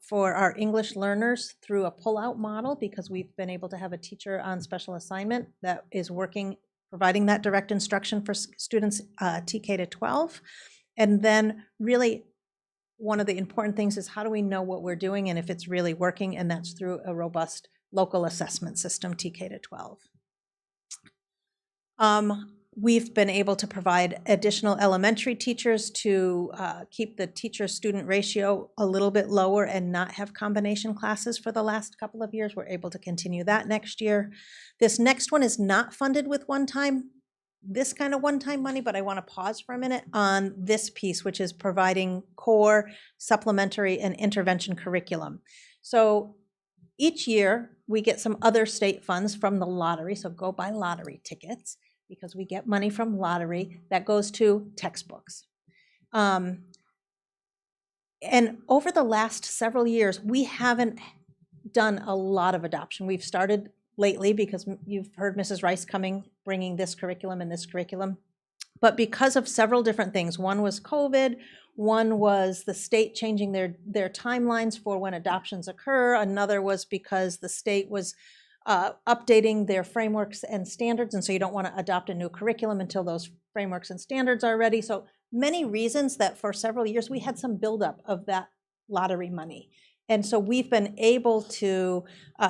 for our English learners through a pull-out model because we've been able to have a teacher on special assignment that is working, providing that direct instruction for students TK to 12. And then really one of the important things is how do we know what we're doing and if it's really working, and that's through a robust local assessment system, TK to 12. We've been able to provide additional elementary teachers to keep the teacher-student ratio a little bit lower and not have combination classes for the last couple of years. We're able to continue that next year. This next one is not funded with this kind of one-time money, but I want to pause for a minute on this piece, which is providing core, supplementary, and intervention curriculum. So each year we get some other state funds from the lottery, so go buy lottery tickets, because we get money from lottery that goes to textbooks. And over the last several years, we haven't done a lot of adoption. We've started lately because you've heard Mrs. Rice bringing this curriculum and this curriculum. But because of several different things, one was COVID, one was the state changing their timelines for when adoptions occur, another was because the state was updating their frameworks and standards, and so you don't want to adopt a new curriculum until those frameworks and standards are ready. So many reasons that for several years we had some buildup of that lottery money. And so we've been able to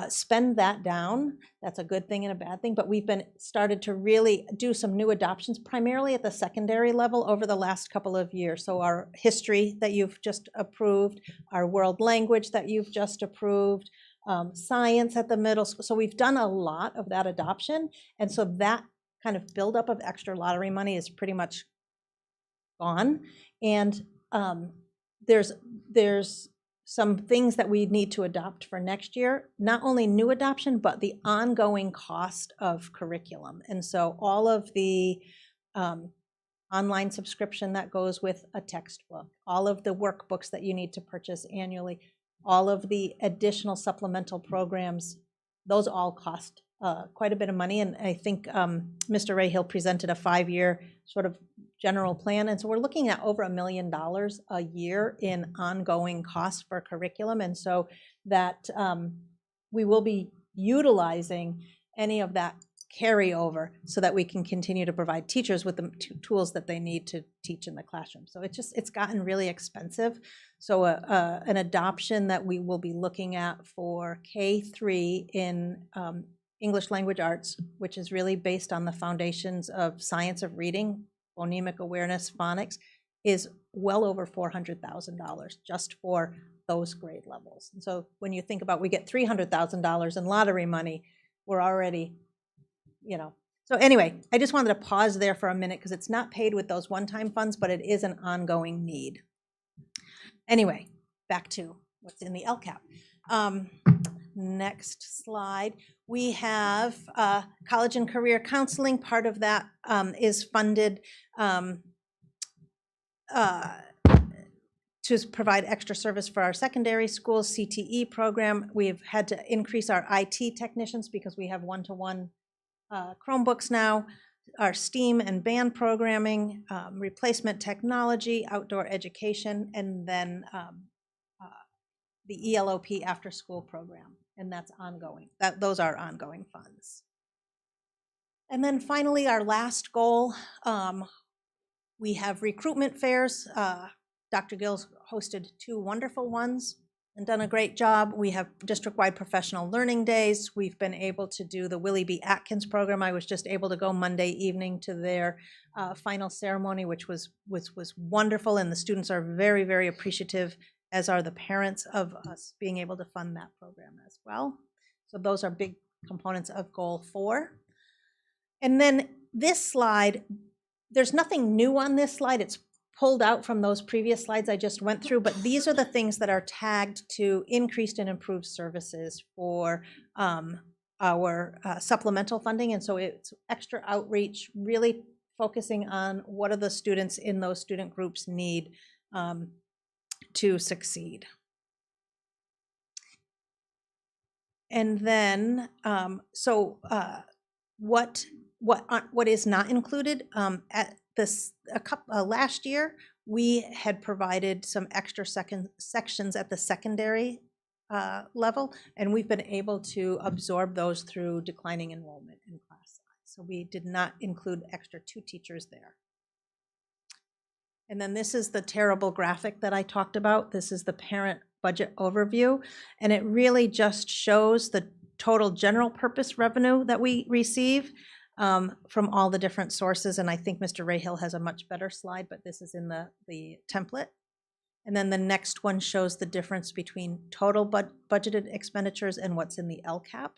spend that down. That's a good thing and a bad thing, but we've started to really do some new adoptions, primarily at the secondary level over the last couple of years. So our history that you've just approved, our world language that you've just approved, science at the middle school. So we've done a lot of that adoption. And so that kind of buildup of extra lottery money is pretty much gone. And there's some things that we need to adopt for next year, not only new adoption, but the ongoing cost of curriculum. And so all of the online subscription that goes with a textbook, all of the workbooks that you need to purchase annually, all of the additional supplemental programs, those all cost quite a bit of money. And I think Mr. Rahill presented a 5-year sort of general plan. And so we're looking at over $1 million a year in ongoing costs for curriculum. And so that we will be utilizing any of that carryover so that we can continue to provide teachers with the tools that they need to teach in the classroom. So it's gotten really expensive. So an adoption that we will be looking at for K-3 in English language arts, which is really based on the foundations of science of reading, phonemic awareness, phonics, is well over $400,000 just for those grade levels. And so when you think about we get $300,000 in lottery money, we're already, So anyway, I just wanted to pause there for a minute because it's not paid with those one-time funds, but it is an ongoing need. Anyway, back to what's in the LCAP. Next slide. We have college and career counseling. Part of that is funded to provide extra service for our secondary schools, CTE program. We've had to increase our IT technicians because we have one-to-one Chromebooks now, our STEAM and band programming, replacement technology, outdoor education, and then the ELOP after-school program, and that's ongoing. Those are ongoing funds. And then finally, our last goal, we have recruitment fairs. Dr. Gills hosted 2 wonderful ones and done a great job. We have district-wide professional learning days. We've been able to do the Willie B. Atkins program. I was just able to go Monday evening to their final ceremony, which was wonderful, and the students are very, very appreciative, as are the parents, of us being able to fund that program as well. So those are big components of Goal 4. And then this slide, there's nothing new on this slide. It's pulled out from those previous slides I just went through, but these are the things that are tagged to increased and improved services for our supplemental funding. And so it's extra outreach, really focusing on what do the students in those student groups need to succeed. And then, what is not included at this last year, we had provided some extra sections at the secondary level, and we've been able to absorb those through declining enrollment in class size. So we did not include extra 2 teachers there. And then this is the terrible graphic that I talked about. This is the parent budget overview, and it really just shows the total general purpose revenue that we receive from all the different sources. And I think Mr. Rahill has a much better slide, but this is in the template. And then the next one shows the difference between total budgeted expenditures and what's in the LCAP.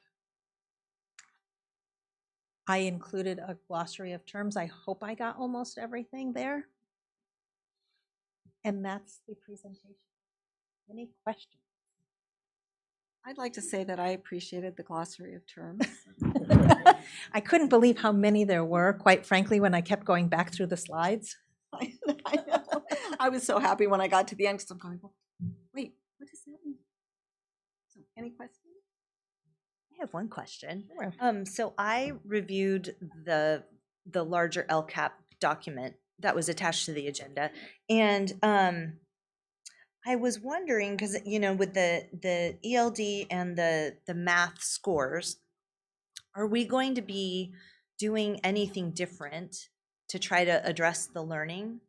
I included a glossary of terms. I hope I got almost everything there. And that's the presentation. Any questions? I'd like to say that I appreciated the glossary of terms. I couldn't believe how many there were, quite frankly, when I kept going back through the slides. I know. I was so happy when I got to the end because I'm going, wait, what does that mean? So, any questions? I have one question. Sure. So I reviewed the larger LCAP document that was attached to the agenda, and I was wondering, because with the ELD and the math scores, are we going to be doing anything different to try to address the learning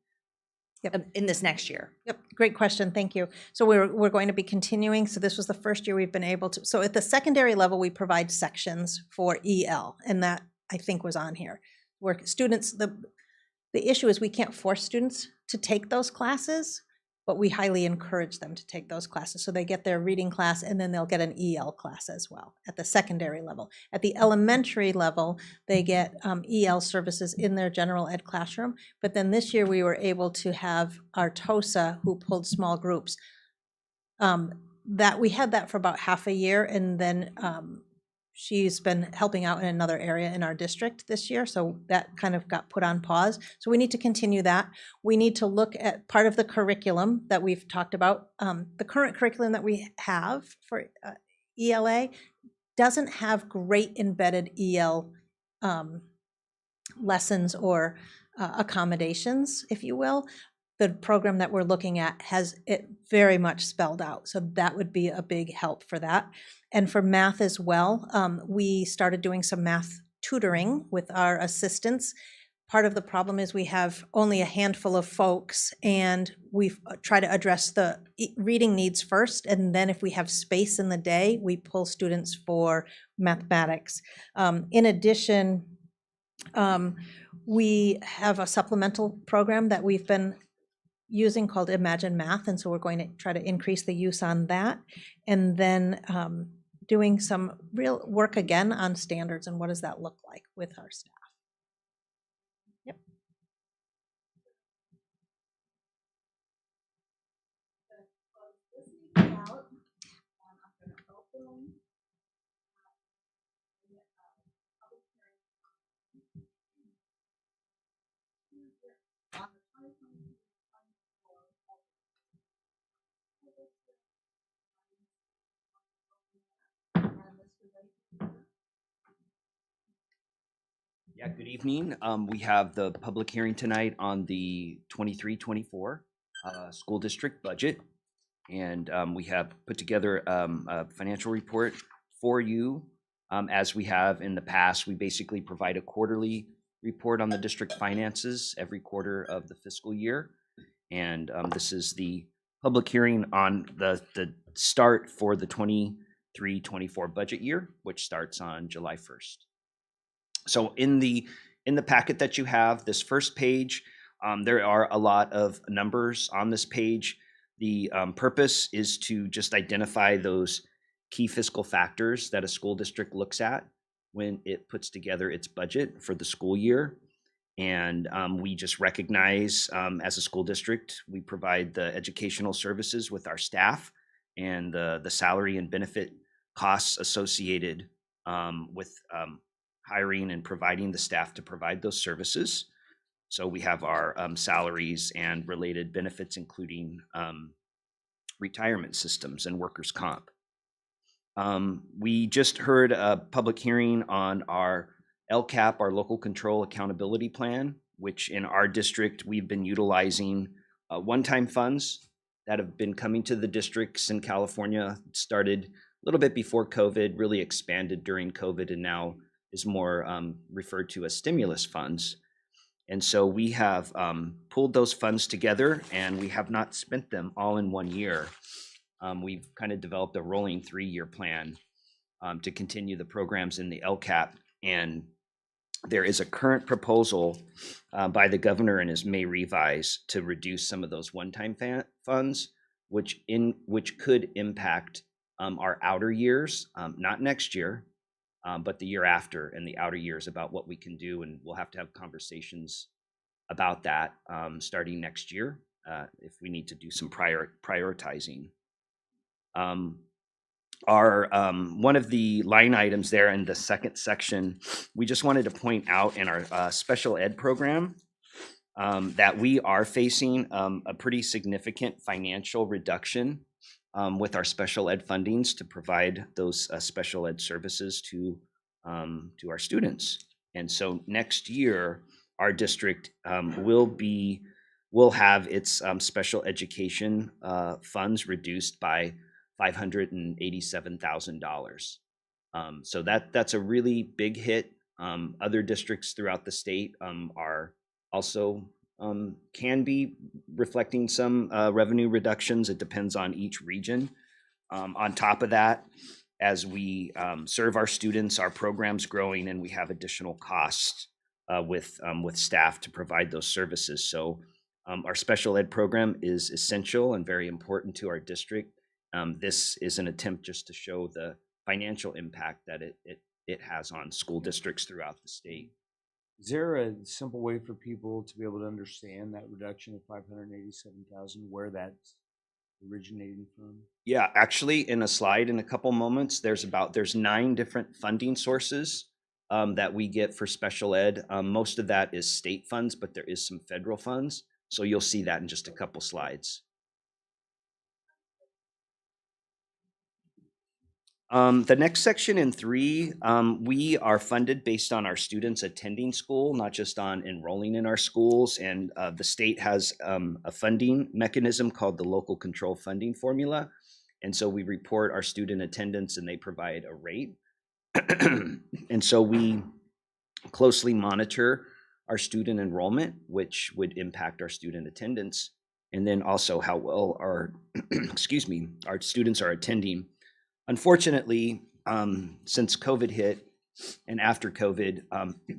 in this next year? Yep, great question, thank you. So we're going to be continuing. So this was the first year we've been able to. So at the secondary level, we provide sections for EL, and that I think was on here. Where students, the issue is we can't force students to take those classes, but we highly encourage them to take those classes. So they get their reading class, and then they'll get an EL class as well at the secondary level. At the elementary level, they get EL services in their general ed classroom. But then this year we were able to have our TOSA, who pulled small groups, that we had that for about half a year, and then she's been helping out in another area in our district this year, so that kind of got put on pause. So we need to continue that. We need to look at part of the curriculum that we've talked about. The current curriculum that we have for ELA doesn't have great embedded EL lessons or accommodations, if you will. The program that we're looking at has it very much spelled out, so that would be a big help for that. And for math as well, we started doing some math tutoring with our assistants. Part of the problem is we have only a handful of folks, and we try to address the reading needs first, and then if we have space in the day, we pull students for mathematics. In addition, we have a supplemental program that we've been using called Imagine Math, and so we're going to try to increase the use on that. And then doing some real work again on standards and what does that look like with our staff. Yep. Yeah, good evening. We have the public hearing tonight on the 23-24 school district budget. And we have put together a financial report for you. As we have in the past, we basically provide a quarterly report on the district finances every quarter of the fiscal year. And this is the public hearing on the start for the 23-24 budget year, which starts on July 1st. So in the packet that you have, this first page, there are a lot of numbers on this page. The purpose is to just identify those key fiscal factors that a school district looks at when it puts together its budget for the school year. And we just recognize as a school district, we provide the educational services with our staff and the salary and benefit costs associated with hiring and providing the staff to provide those services. So we have our salaries and related benefits, including retirement systems and workers' comp. We just heard a public hearing on our LCAP, our Local Control Accountability Plan, which in our district, we've been utilizing one-time funds that have been coming to the districts in California. It started a little bit before COVID, really expanded during COVID, and now is more referred to as stimulus funds. And so we have pulled those funds together, and we have not spent them all in 1 year. We've kind of developed a rolling 3-year plan to continue the programs in the LCAP. And there is a current proposal by the governor in his May revise to reduce some of those one-time funds, which could impact our outer years, not next year, but the year after and the outer years about what we can do. And we'll have to have conversations about that starting next year if we need to do some prioritizing. One of the line items there in the second section, we just wanted to point out in our special ed program that we are facing a pretty significant financial reduction with our special ed fundings to provide those special ed services to our students. And so next year, our district will have its special education funds reduced by $587,000. So that's a really big hit. Other districts throughout the state are also can be reflecting some revenue reductions. It depends on each region. On top of that, as we serve our students, our program's growing, and we have additional costs with staff to provide those services. So our special ed program is essential and very important to our district. This is an attempt just to show the financial impact that it has on school districts throughout the state. Is there a simple way for people to be able to understand that reduction of 587,000, where that's originating from? Yeah, actually, in a slide in a couple moments, there's 9 different funding sources that we get for special ed. Most of that is state funds, but there is some federal funds. So you'll see that in just a couple slides. The next section in 3, we are funded based on our students attending school, not just on enrolling in our schools. And the state has a funding mechanism called the Local Control Funding Formula. And so we report our student attendance and they provide a rate. And so we closely monitor our student enrollment, which would impact our student attendance, and then also how well our our students are attending. Unfortunately, since COVID hit and after COVID,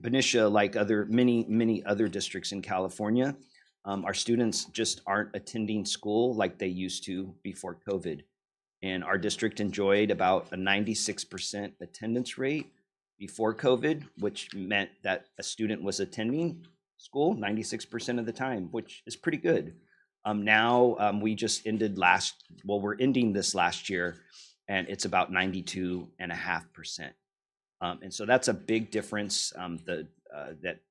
Benicia, like many other districts in California, our students just aren't attending school like they used to before COVID. And our district enjoyed about a 96% attendance rate before COVID, which meant that a student was attending school 96% of the time, which is pretty good. Now we just we're ending this last year, and it's about 92.5%. And so that's a big difference that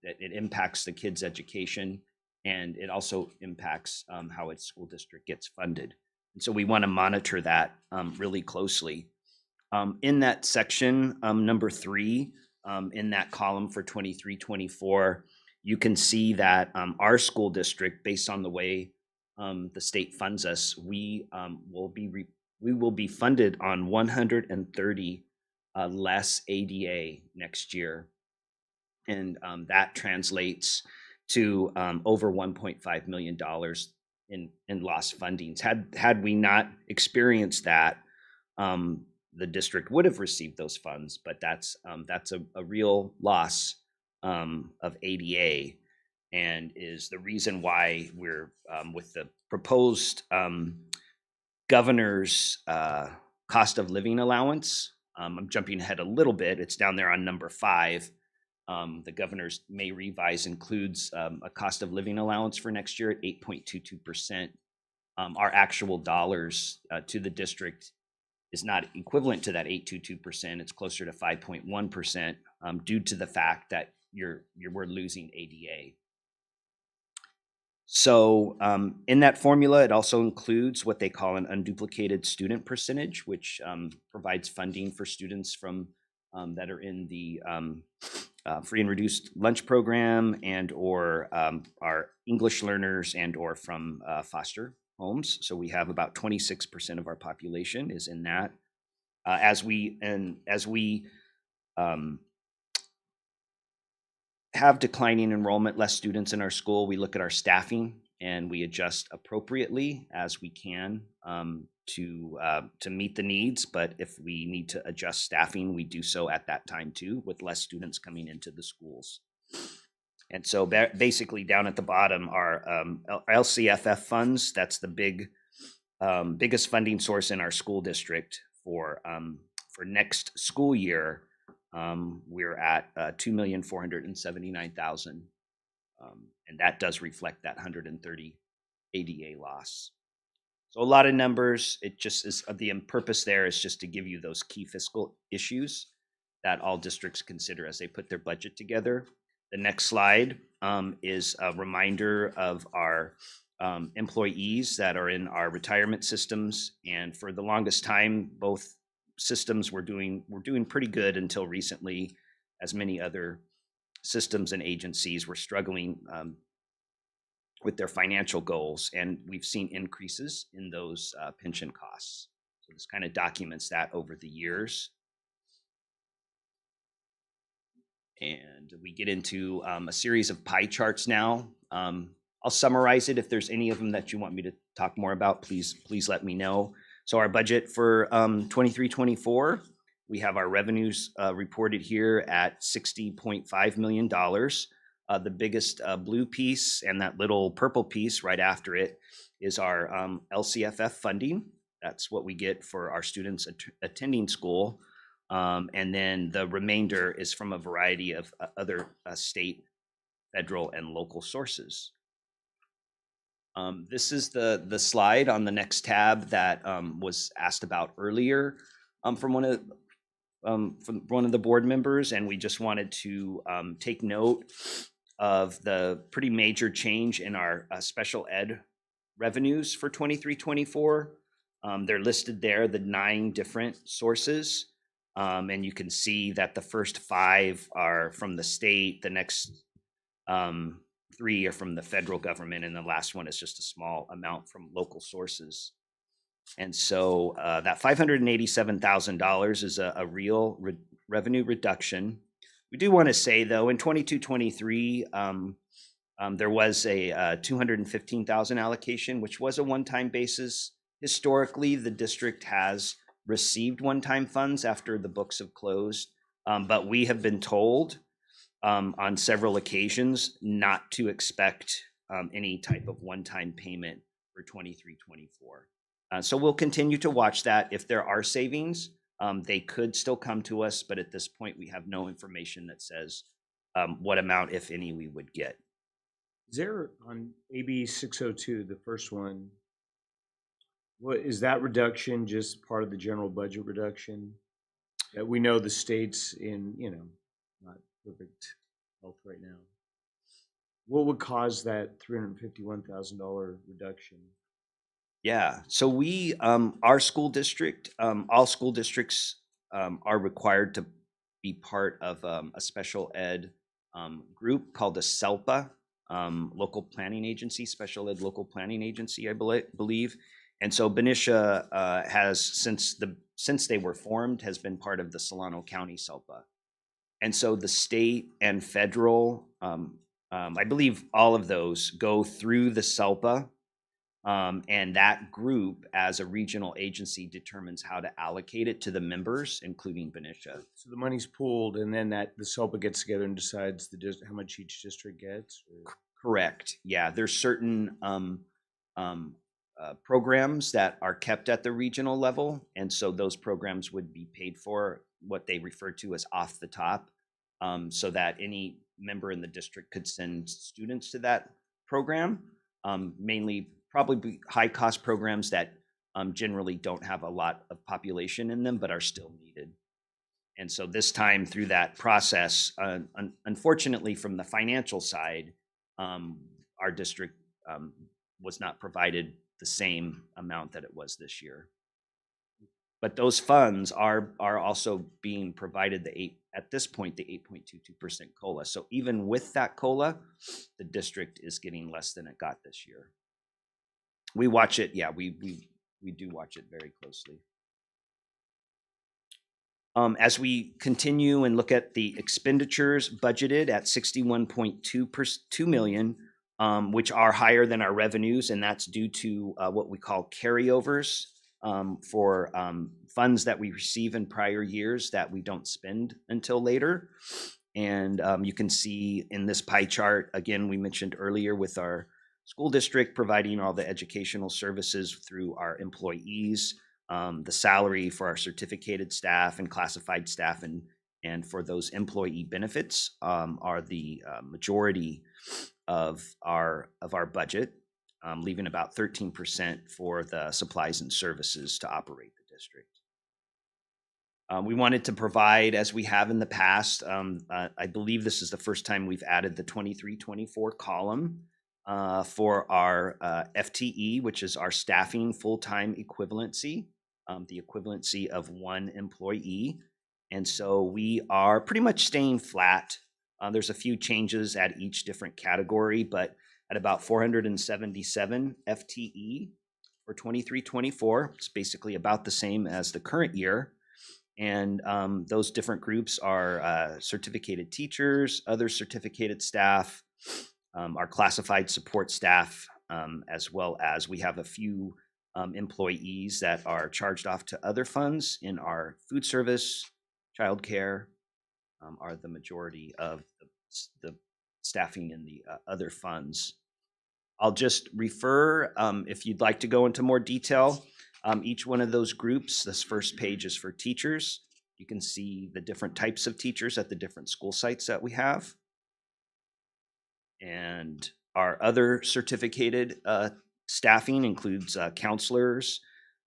it impacts the kids' education, and it also impacts how its school district gets funded. And so we want to monitor that really closely. In that section, number 3, in that column for 23-24, you can see that our school district, based on the way the state funds us, we will be funded on 130 less ADA next year. And that translates to over $1.5 million in lost fundings. Had we not experienced that, the district would have received those funds, but that's a real loss of ADA, and is the reason why we're with the proposed governor's cost of living allowance. I'm jumping ahead a little bit. It's down there on number 5. the governor's May revise includes a cost of living allowance for next year at 8.22%. Our actual dollars to the district is not equivalent to that 8.22%. It's closer to 5.1% due to the fact that we're losing ADA. So in that formula, it also includes what they call an unduplicated student percentage, which provides funding for students from that are in the free and reduced lunch program and or our English learners and or from foster homes. So we have about 26% of our population is in that. As we have declining enrollment, less students in our school, we look at our staffing and we adjust appropriately as we can to meet the needs. But if we need to adjust staffing, we do so at that time too, with less students coming into the schools. And so basically down at the bottom are LCFF funds. That's the biggest funding source in our school district for next school year. We're at $2,479,000, and that does reflect that 130 ADA loss. So a lot of numbers. It just is the purpose there is just to give you those key fiscal issues that all districts consider as they put their budget together. The next slide is a reminder of our employees that are in our retirement systems, and for the longest time, both systems were doing pretty good until recently, as many other systems and agencies were struggling with their financial goals, and we've seen increases in those pension costs. So this kind of documents that over the years. And we get into a series of pie charts now. I'll summarize it. If there's any of them that you want me to talk more about, please let me know. So our budget for 23-24, we have our revenues reported here at $60.5 million. The biggest blue piece and that little purple piece right after it is our LCFF funding. That's what we get for our students attending school. And then the remainder is from a variety of other state, federal, and local sources. This is the slide on the next tab that was asked about earlier from one of the board members, and we just wanted to take note of the pretty major change in our special ed revenues for 23-24. They're listed there, the 9 different sources. And you can see that the first 5 are from the state, the next 3 are from the federal government, and the last one is just a small amount from local sources. And so that $587,000 is a real revenue reduction. We do want to say, though, in 22-23, there was a $215,000 allocation, which was a one-time basis. Historically, the district has received one-time funds after the books have closed, but we have been told on several occasions not to expect any type of one-time payment for 23-24. So we'll continue to watch that. If there are savings, they could still come to us, but at this point we have no information that says what amount, if any, we would get. Is there on AB 602, the first one, what is that reduction just part of the general budget reduction? That we know the state's in, not perfect health right now. What would cause that $351,000 reduction? Yeah, so we, our school district, all school districts are required to be part of a special ed group called a SELPA, Local Planning Agency, Special Ed Local Planning Agency, I believe. And so Benicia has, since they were formed, has been part of the Solano County SELPA. And so the state and federal, I believe all of those go through the SELPA. And that group, as a regional agency, determines how to allocate it to the members, including Benicia. So the money's pooled, and then the SELPA gets together and decides how much each district gets? Or? Correct. Yeah, there's certain programs that are kept at the regional level, and so those programs would be paid for what they refer to as off the top. so that any member in the district could send students to that program, mainly probably high-cost programs that generally don't have a lot of population in them, but are still needed. And so this time through that process, unfortunately from the financial side, our district was not provided the same amount that it was this year. But those funds are also being provided at this point, the 8.22% COLA. So even with that COLA, the district is getting less than it got this year. We watch it, yeah, we do watch it very closely. As we continue and look at the expenditures budgeted at 61.2 million, which are higher than our revenues, and that's due to what we call carryovers for funds that we receive in prior years that we don't spend until later. And you can see in this pie chart, again, we mentioned earlier with our school district providing all the educational services through our employees, the salary for our certificated staff and classified staff and for those employee benefits are the majority of our budget, leaving about 13% for the supplies and services to operate the district. We wanted to provide, as we have in the past, I believe this is the first time we've added the 23-24 column for our FTE, which is our staffing full-time equivalency, the equivalency of one employee. And so we are pretty much staying flat. There's a few changes at each different category, but at about 477 FTE for 23-24, it's basically about the same as the current year. And those different groups are certificated teachers, other certificated staff, our classified support staff, as well as we have a few employees that are charged off to other funds in our food service, childcare, are the majority of the staffing in the other funds. I'll just refer, if you'd like to go into more detail, each one of those groups. This first page is for teachers. You can see the different types of teachers at the different school sites that we have. And our other certificated staffing includes counselors,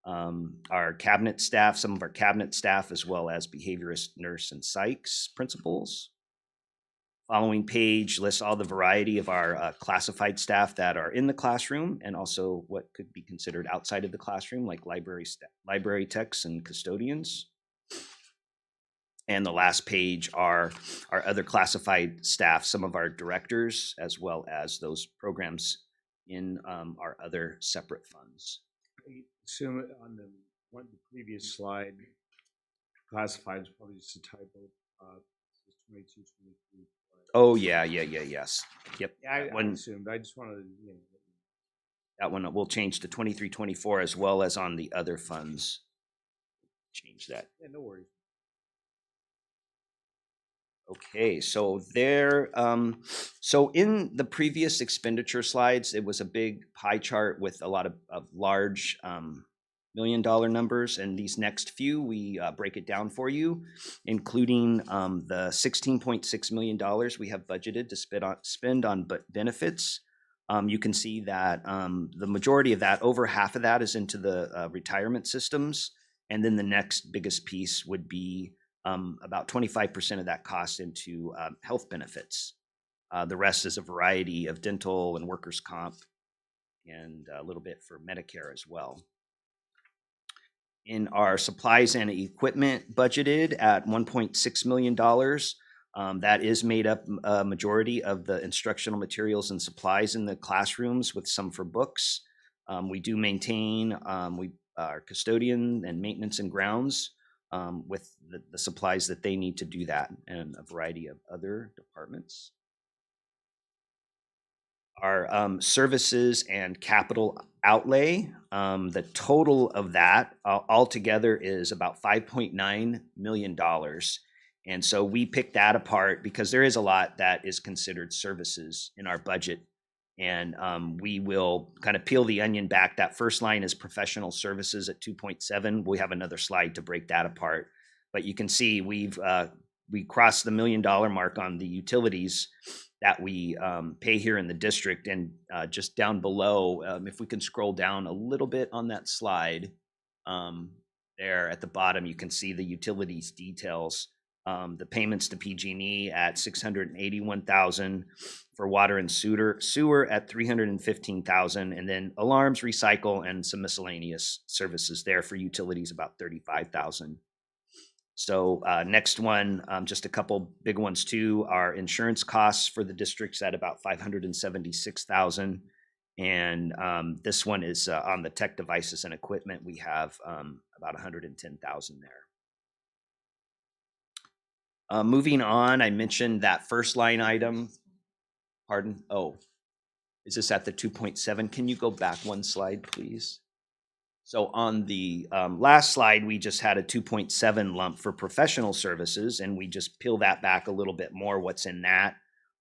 our cabinet staff, some of our cabinet staff, as well as behaviorist, nurse, and psychs principals. Following page lists all the variety of our classified staff that are in the classroom and also what could be considered outside of the classroom, like library techs and custodians. And the last page are our other classified staff, some of our directors, as well as those programs in our other separate funds. I assume on the previous slide, classified is probably just a typo. 22, 23. Oh yeah, yes. Yep. Yeah, I assumed. I just wanted to, that one will change to 23-24 as well as on the other funds. Change that. Yeah, no worries. Okay, so there, so in the previous expenditure slides, it was a big pie chart with a lot of large $1 million numbers, and these next few we break it down for you, including the $16.6 million we have budgeted to spend on benefits. You can see that the majority of that, over half of that, is into the retirement systems, and then the next biggest piece would be about 25% of that cost into health benefits. The rest is a variety of dental and workers' comp, and a little bit for Medicare as well. In our supplies and equipment budgeted at $1.6 million, that is made up a majority of the instructional materials and supplies in the classrooms, with some for books. We do maintain our custodian and maintenance and grounds with the supplies that they need to do that, and a variety of other departments. Our services and capital outlay, the total of that altogether is about $5.9 million. And so we picked that apart because there is a lot that is considered services in our budget. And we will kind of peel the onion back. That first line is professional services at 2.7. We have another slide to break that apart. But you can see we've we crossed the $1 million mark on the utilities that we pay here in the district. And just down below, if we can scroll down a little bit on that slide, there at the bottom, you can see the utilities details. The payments to PG&E at $681,000, for water and sewer at $315,000, and then alarms, recycle, and some miscellaneous services there for utilities about $35,000. So next one, just a couple big ones too. Our insurance costs for the district's at about $576,000, and this one is on the tech devices and equipment. We have about $110,000 there. Moving on, I mentioned that first line item. Pardon? Oh, is this at the 2.7? Can you go back one slide, please? So on the last slide, we just had a 2.7 lump for professional services, and we just peel that back a little bit more. What's in that?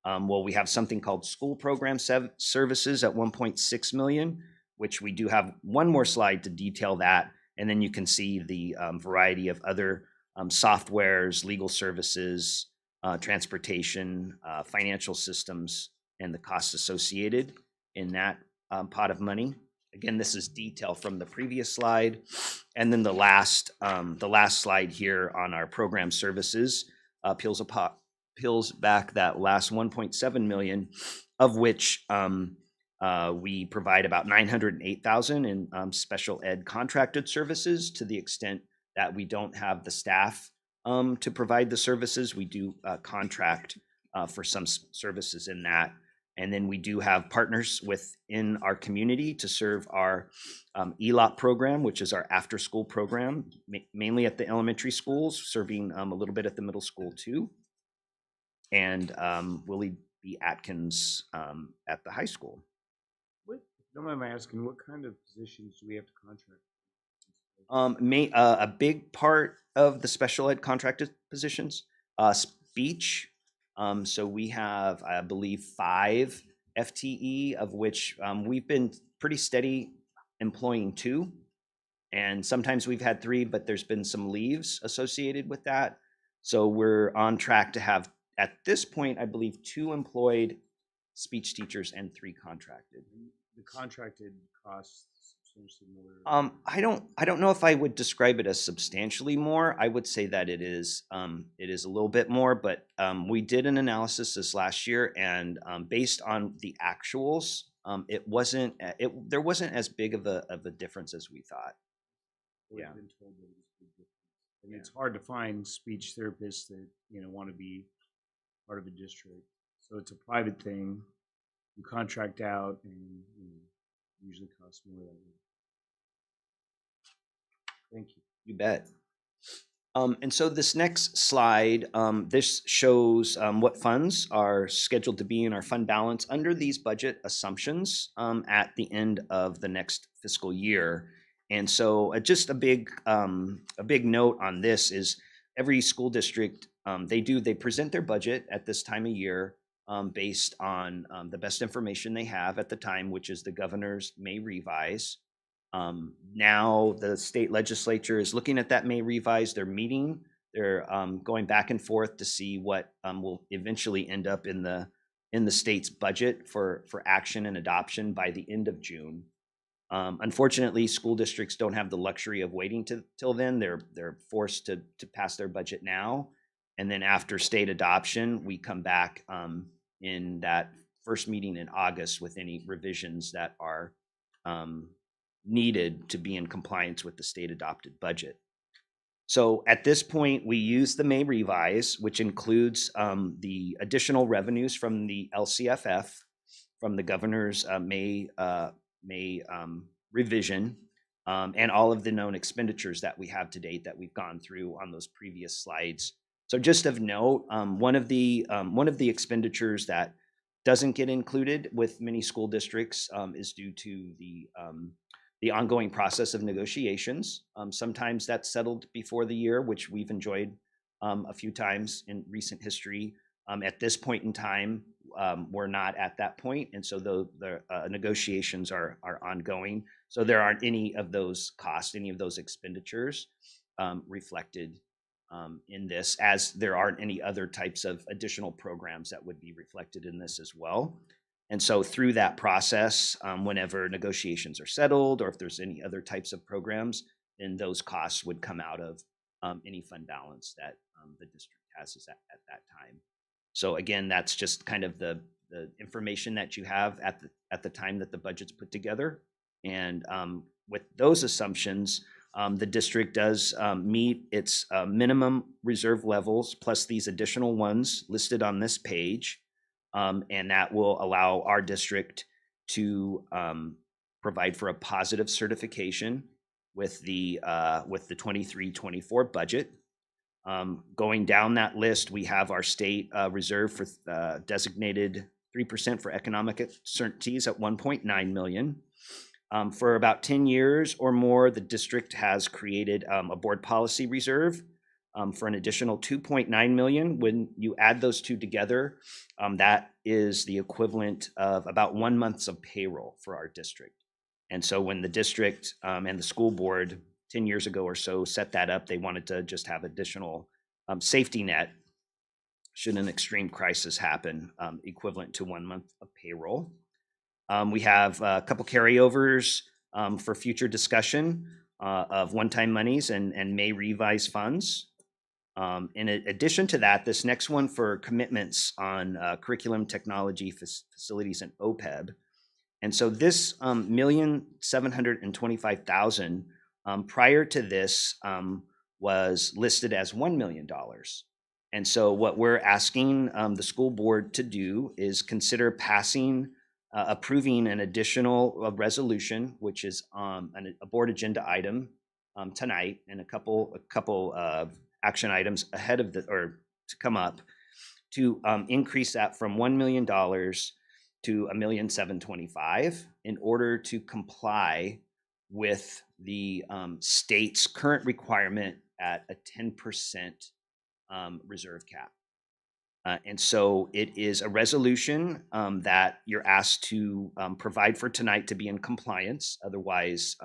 Well, we have something called school program services at 1.6 million, which we do have one more slide to detail that. And then you can see the variety of other softwares, legal services, transportation, financial systems, and the costs associated in that pot of money. Again, this is detail from the previous slide. And then the last slide here on our program services peels back that last 1.7 million, of which we provide about 908,000 in special ed contracted services. To the extent that we don't have the staff to provide the services, we do contract for some services in that. And then we do have partners within our community to serve our ELOP program, which is our after school program, mainly at the elementary schools, serving a little bit at the middle school too. And Willie B. Atkins at the high school. Don't mind me asking, what kind of positions do we have to contract? A big part of the special ed contracted positions, speech. So we have, I believe, 5 FTE, of which we've been pretty steady employing 2. And sometimes we've had 3, but there's been some leaves associated with that. So we're on track to have, at this point, I believe, 2 employed speech teachers and 3 contracted. The contracted costs substantially more. I don't know if I would describe it as substantially more. I would say that it is a little bit more, but we did an analysis this last year, and based on the actuals, there wasn't as big of a difference as we thought. Yeah. Been told that it's big difference. And it's hard to find speech therapists that want to be part of a district. So it's a private thing. You contract out, and usually costs more than that. Thank you. You bet. And so this next slide, this shows what funds are scheduled to be in our fund balance under these budget assumptions at the end of the next fiscal year. And so just a big note on this is every school district, they present their budget at this time of year based on the best information they have at the time, which is the governor's May revise. Now the state legislature is looking at that May revise. They're meeting. They're going back and forth to see what will eventually end up in the state's budget for action and adoption by the end of June. Unfortunately, school districts don't have the luxury of waiting till then. They're forced to pass their budget now, and then after state adoption, we come back in that first meeting in August with any revisions that are needed to be in compliance with the state adopted budget. So at this point, we use the May revise, which includes the additional revenues from the LCFF, from the governor's May revision, and all of the known expenditures that we have to date that we've gone through on those previous slides. So just of note, one of the expenditures that doesn't get included with many school districts is due to the ongoing process of negotiations. Sometimes that's settled before the year, which we've enjoyed a few times in recent history. At this point in time, we're not at that point, and so the negotiations are ongoing. So there aren't any of those costs, any of those expenditures reflected in this, as there aren't any other types of additional programs that would be reflected in this as well. And so through that process, whenever negotiations are settled, or if there's any other types of programs, then those costs would come out of any fund balance that the district has at that time. So again, that's just kind of the information that you have at the time that the budget's put together. And with those assumptions, the district does meet its minimum reserve levels plus these additional ones listed on this page. And that will allow our district to provide for a positive certification with the 23-24 budget. Going down that list, we have our state reserve for designated 3% for economic uncertainties at 1.9 million. For about 10 years or more, the district has created a board policy reserve for an additional 2.9 million. When you add those two together, that is the equivalent of about 1 month of payroll for our district. And so when the district and the school board 10 years ago or so set that up, they wanted to just have additional safety net should an extreme crisis happen, equivalent to 1 month of payroll. We have a couple carryovers for future discussion of one-time monies and may revise funds. In addition to that, this next one for commitments on curriculum, technology, facilities, and OPEB. And so this $1,725,000 prior to this was listed as $1 million. And so what we're asking the school board to do is consider approving an additional resolution, which is a board agenda item tonight, and a couple action items ahead of to come up to increase that from $1 million to $1,725,000 in order to comply with the state's current requirement at a 10% reserve cap. And so it is a resolution that you're asked to provide for tonight to be in compliance. Otherwise,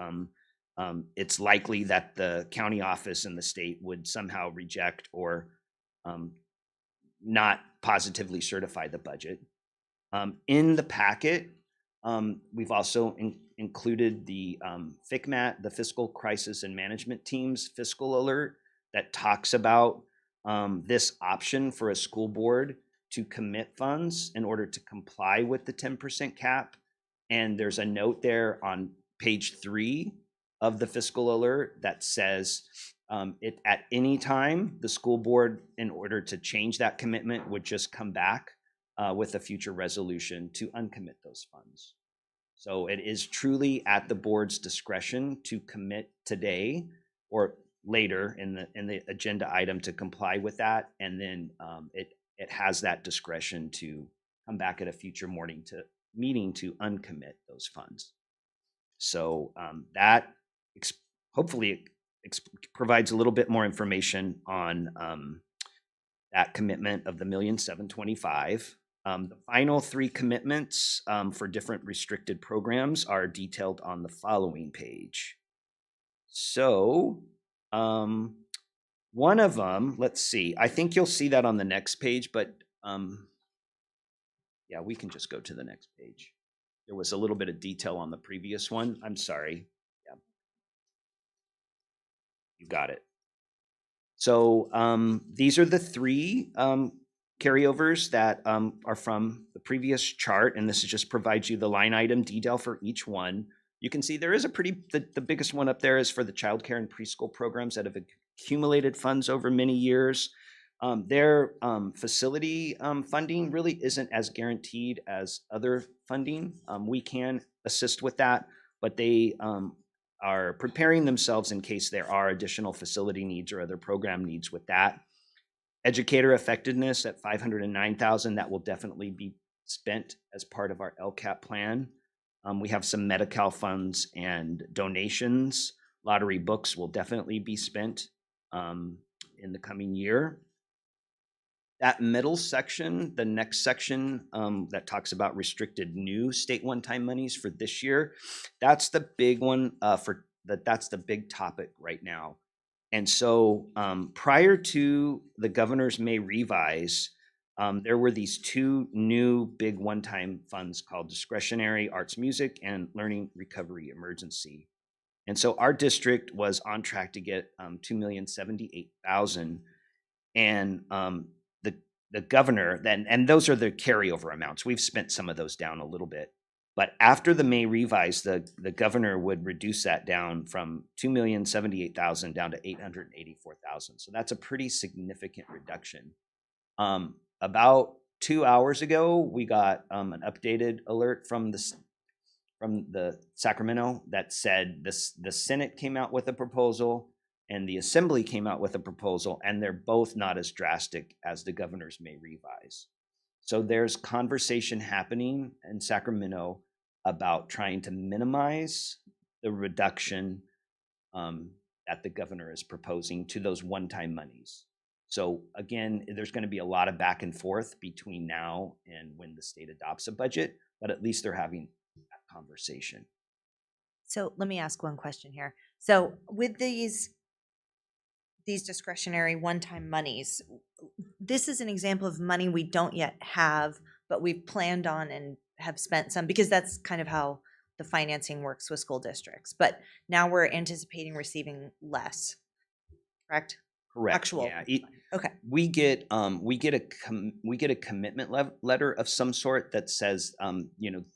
it's likely that the county office and the state would somehow reject or not positively certify the budget. In the packet, we've also included the FCMAT, the Fiscal Crisis and Management Team's fiscal alert that talks about this option for a school board to commit funds in order to comply with the 10% cap. And there's a note there on page 3 of the fiscal alert that says at any time, the school board, in order to change that commitment, would just come back with a future resolution to uncommit those funds. So it is truly at the board's discretion to commit today or later in the agenda item to comply with that, and then it has that discretion to come back at a future meeting to uncommit those funds. So that hopefully provides a little bit more information on that commitment of the $1,725,000. The final 3 commitments for different restricted programs are detailed on the following page. So one of them, let's see, I think you'll see that on the next page, but yeah, we can just go to the next page. There was a little bit of detail on the previous one. I'm sorry. Yeah. You got it. So these are the 3 carryovers that are from the previous chart, and this just provides you the line item detail for each one. You can see there is the biggest one up there is for the childcare and preschool programs that have accumulated funds over many years. Their facility funding really isn't as guaranteed as other funding. We can assist with that, but they are preparing themselves in case there are additional facility needs or other program needs with that. Educator effectiveness at $509,000, that will definitely be spent as part of our LCAP plan. We have some Medi-Cal funds and donations. Lottery books will definitely be spent in the coming year. That middle section, the next section that talks about restricted new state one-time monies for this year, that's the big one that's the big topic right now. And so prior to the governor's May revise, there were these two new big one-time funds called Discretionary Arts Music and Learning Recovery Emergency. And so our district was on track to get $2,078,000, and the governor then, and those are the carryover amounts. We've spent some of those down a little bit, but after the May revise, the governor would reduce that down from $2,078,000 down to $884,000. So that's a pretty significant reduction. About 2 hours ago, we got an updated alert from the Sacramento that said the Senate came out with a proposal and the Assembly came out with a proposal, and they're both not as drastic as the governor's May revise. So there's conversation happening in Sacramento about trying to minimize the reduction that the governor is proposing to those one-time monies. So again, there's going to be a lot of back and forth between now and when the state adopts a budget, but at least they're having that conversation. So let me ask one question here. So with these discretionary one-time monies, this is an example of money we don't yet have, but we've planned on and have spent some, because that's kind of how the financing works with school districts. But now we're anticipating receiving less, correct? Correct. Actual. Yeah. Okay. We get a commitment letter of some sort that says,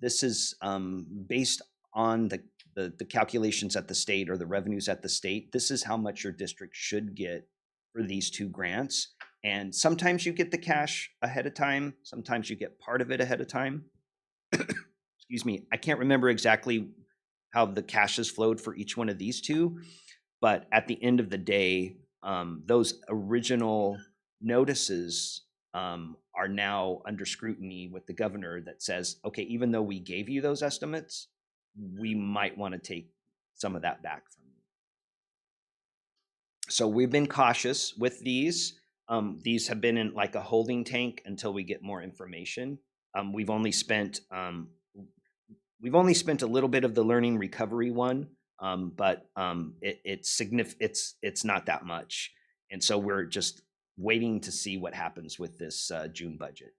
this is based on the calculations at the state or the revenues at the state. This is how much your district should get for these two grants. And sometimes you get the cash ahead of time. Sometimes you get part of it ahead of time. Excuse me. I can't remember exactly how the cash has flowed for each one of these two, but at the end of the day, those original notices are now under scrutiny with the governor that says, okay, even though we gave you those estimates, we might want to take some of that back from you. So we've been cautious with these. These have been in like a holding tank until we get more information. We've only spent a little bit of the learning recovery one, but it's not that much. And so we're just waiting to see what happens with this June budget.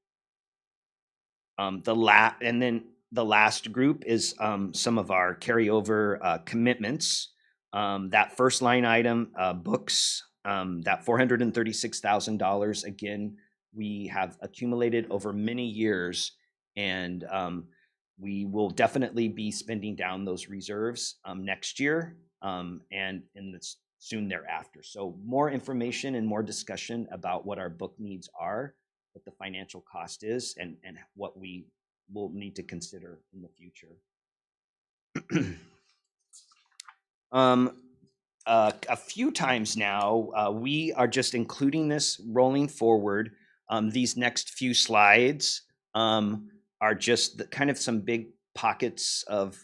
And then the last group is some of our carryover commitments. That first line item, books, that $436,000, again, we have accumulated over many years, and we will definitely be spending down those reserves next year and soon thereafter. So more information and more discussion about what our book needs are, what the financial cost is, and what we will need to consider in the future. A few times now, we are just including this rolling forward. These next few slides are just kind of some big pockets of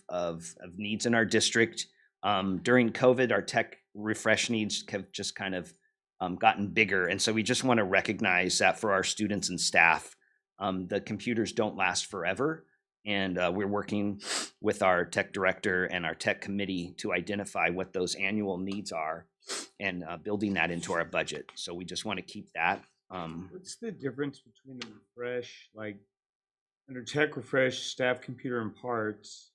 needs in our district. During COVID, our tech refresh needs have just kind of gotten bigger. And so we just want to recognize that for our students and staff, the computers don't last forever. And we're working with our tech director and our tech committee to identify what those annual needs are and building that into our budget. So we just want to keep that. What's the difference between the refresh, like under tech refresh, staff computer and parts,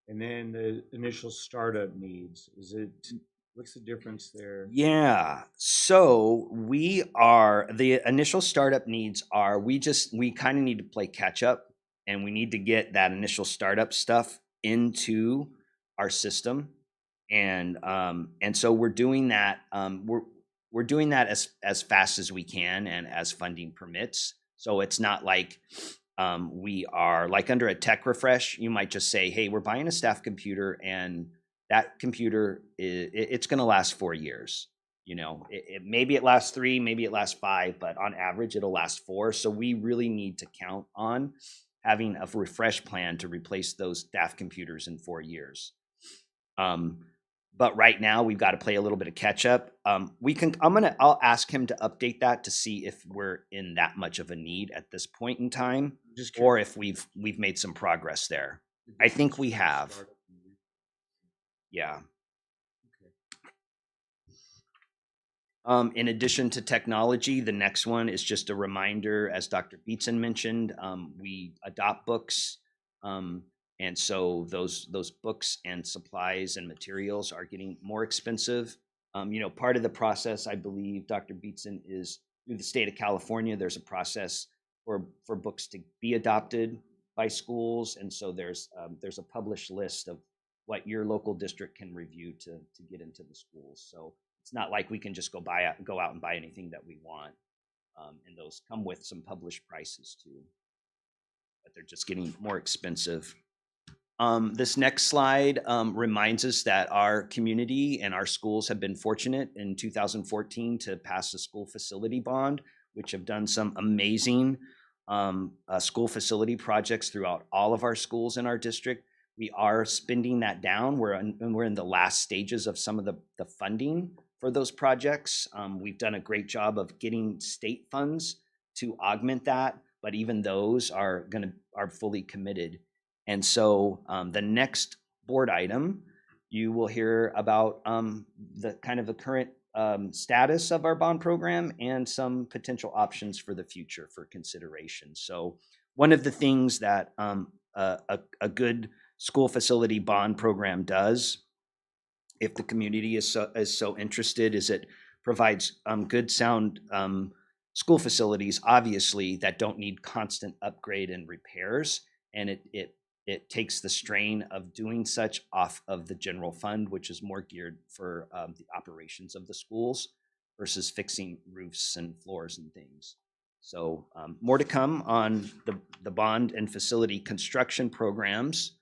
and then the initial startup needs? What's the difference there? Yeah. So the initial startup needs are, we kind of need to play catch up, and we need to get that initial startup stuff into our system. And so we're doing that. We're doing that as fast as we can and as funding permits. So it's not like we are like under a tech refresh, you might just say, hey, we're buying a staff computer, and that computer, it's going to last 4 years. Maybe it lasts 3, maybe it lasts 5, but on average, it'll last 4. So we really need to count on having a refresh plan to replace those staff computers in 4 years. But right now we've got to play a little bit of catch up. I'll ask him to update that to see if we're in that much of a need at this point in time, or if we've made some progress there. I think we have. Yeah. In addition to technology, the next one is just a reminder, as Dr. Beatson mentioned, we adopt books. And so those books and supplies and materials are getting more expensive. Part of the process, I believe, Dr. Beatson, is through the state of California, there's a process for books to be adopted by schools. And so there's a published list of what your local district can review to get into the schools. So it's not like we can just go out and buy anything that we want. And those come with some published prices too, but they're just getting more expensive. This next slide reminds us that our community and our schools have been fortunate in 2014 to pass a school facility bond, which have done some amazing school facility projects throughout all of our schools in our district. We are spending that down. We're in the last stages of some of the funding for those projects. We've done a great job of getting state funds to augment that, but even those are fully committed. And so the next board item, you will hear about the current status of our bond program and some potential options for the future for consideration. So one of the things that a good school facility bond program does, if the community is so interested, is it provides good sound school facilities, obviously, that don't need constant upgrade and repairs, and it takes the strain of doing such off of the general fund, which is more geared for the operations of the schools versus fixing roofs and floors and things. So more to come on the bond and facility construction programs.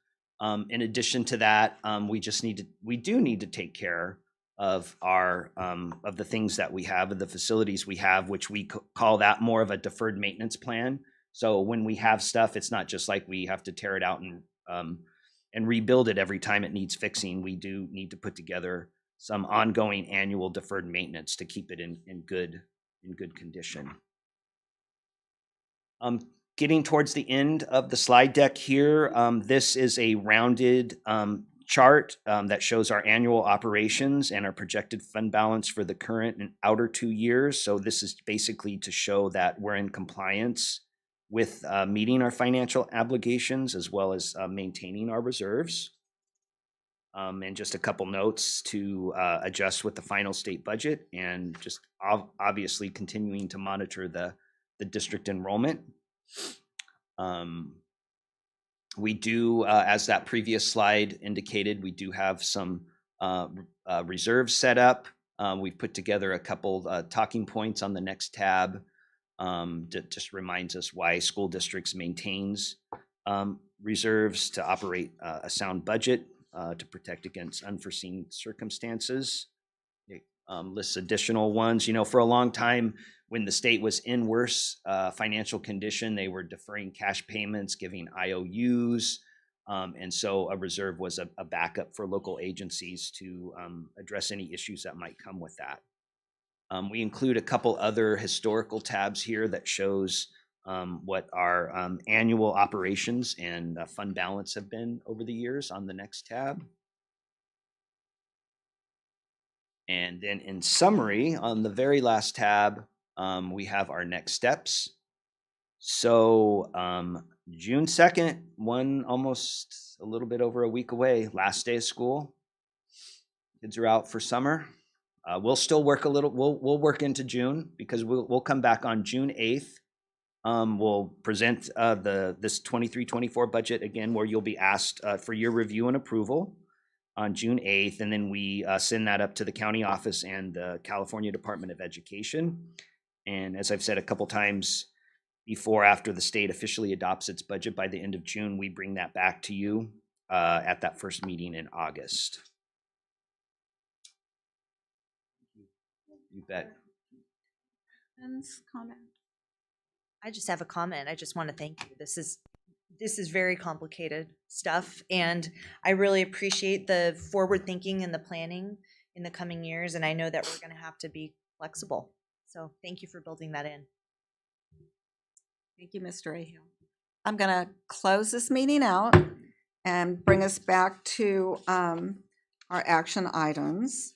In addition to that, we do need to take care of of the things that we have, of the facilities we have, which we call that more of a deferred maintenance plan. So when we have stuff, it's not just like we have to tear it out and rebuild it every time it needs fixing. We do need to put together some ongoing annual deferred maintenance to keep it in good condition. Getting towards the end of the slide deck here, this is a rounded chart that shows our annual operations and our projected fund balance for the current and outer 2 years. So this is basically to show that we're in compliance with meeting our financial obligations as well as maintaining our reserves. And just a couple notes to adjust with the final state budget, and just obviously continuing to monitor the district enrollment. We do, as that previous slide indicated, we do have some reserves set up. We've put together a couple talking points on the next tab. That just reminds us why school districts maintains reserves to operate a sound budget to protect against unforeseen circumstances. It lists additional ones. For a long time, when the state was in worse financial condition, they were deferring cash payments, giving IOUs. And so a reserve was a backup for local agencies to address any issues that might come with that. We include a couple other historical tabs here that shows what our annual operations and fund balance have been over the years on the next tab. And then in summary, on the very last tab, we have our next steps. So June 2nd, almost a little bit over a week away, last day of school. Kids are out for summer. We'll still work a little, we'll work into June, because we'll come back on June 8th. We'll present this 23-24 budget again, where you'll be asked for your review and approval on June 8th. And then we send that up to the county office and the California Department of Education. And as I've said a couple times before, after the state officially adopts its budget by the end of June, we bring that back to you at that first meeting in August. You bet. Comment. I just have a comment. I just want to thank you. This is very complicated stuff, and I really appreciate the forward thinking and the planning in the coming years, and I know that we're going to have to be flexible. So thank you for building that in. Thank you, Mr. Ahill. I'm going to close this meeting out and bring us back to our action items.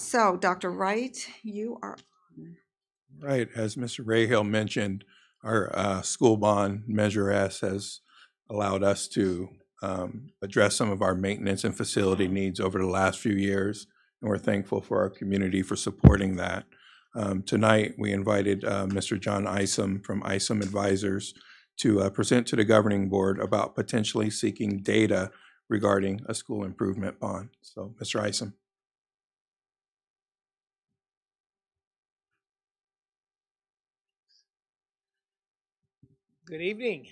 So, Dr. Wright, you are on. Right, as Mr. Rahill mentioned, our school bond Measure S has allowed us to address some of our maintenance and facility needs over the last few years, and we're thankful for our community for supporting that. Tonight, we invited Mr. John Isom from Isom Advisors to present to the governing board about potentially seeking data regarding a school improvement bond. So, Mr. Isom. Good evening,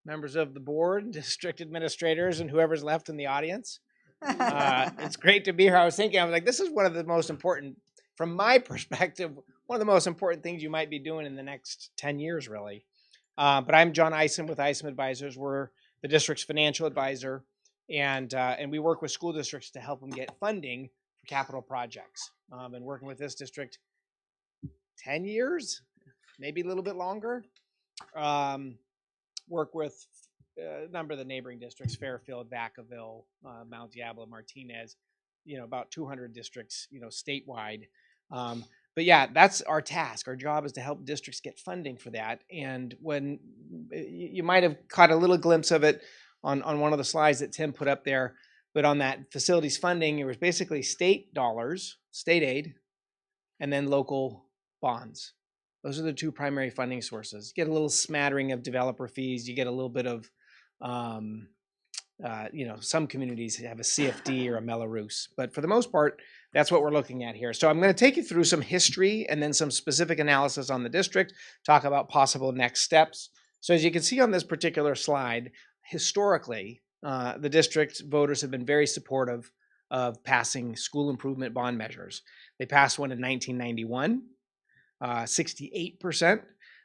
members of the board, district administrators, and whoever's left in the audience. It's great to be here. I was like, this is one of the most important, from my perspective, one of the most important things you might be doing in the next 10 years, really. But I'm John Isom with Isom Advisors. We're the district's financial advisor, and we work with school districts to help them get funding for capital projects. Been working with this district 10 years, maybe a little bit longer. Work with a number of the neighboring districts, Fairfield, Vacaville, Mount Diablo, Martinez, about 200 districts, statewide. But yeah, that's our task. Our job is to help districts get funding for that. And when you might have caught a little glimpse of it on one of the slides that Tim put up there, but on that facilities funding, it was basically state dollars, state aid, and then local bonds. Those are the two primary funding sources. You get a little smattering of developer fees. You get a little bit of, some communities have a CFD or a Mello-Roos. But for the most part, that's what we're looking at here. So I'm going to take you through some history and then some specific analysis on the district, talk about possible next steps. So as you can see on this particular slide, historically, the district voters have been very supportive of passing school improvement bond measures. They passed one in 1991. 68%.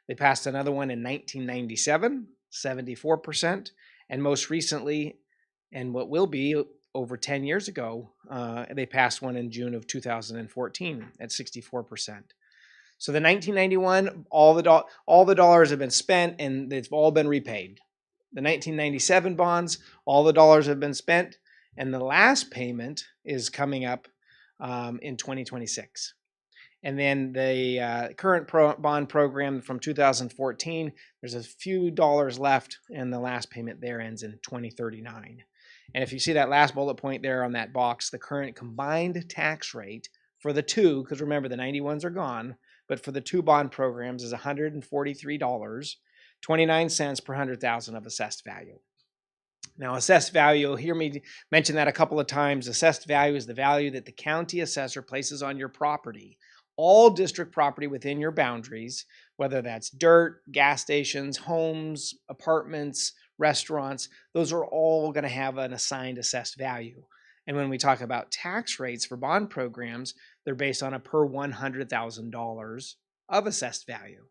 They passed another one in 1997, 74%. And most recently, and what will be over 10 years ago, they passed one in June of 2014 at 64%. So the 1991, all the dollars have been spent and they've all been repaid. The 1997 bonds, all the dollars have been spent, and the last payment is coming up in 2026. And then the current bond program from 2014, there's a few dollars left, and the last payment there ends in 2039. And if you see that last bullet point there on that box, the current combined tax rate for the two, because remember the 91s are gone, but for the two bond programs is $143.29 per 100,000 of assessed value. Now, assessed value, you'll hear me mention that a couple of times. Assessed value is the value that the county assessor places on your property. All district property within your boundaries, whether that's dirt, gas stations, homes, apartments, restaurants, those are all going to have an assigned assessed value. And when we talk about tax rates for bond programs, they're based on a per $100,000 of assessed value.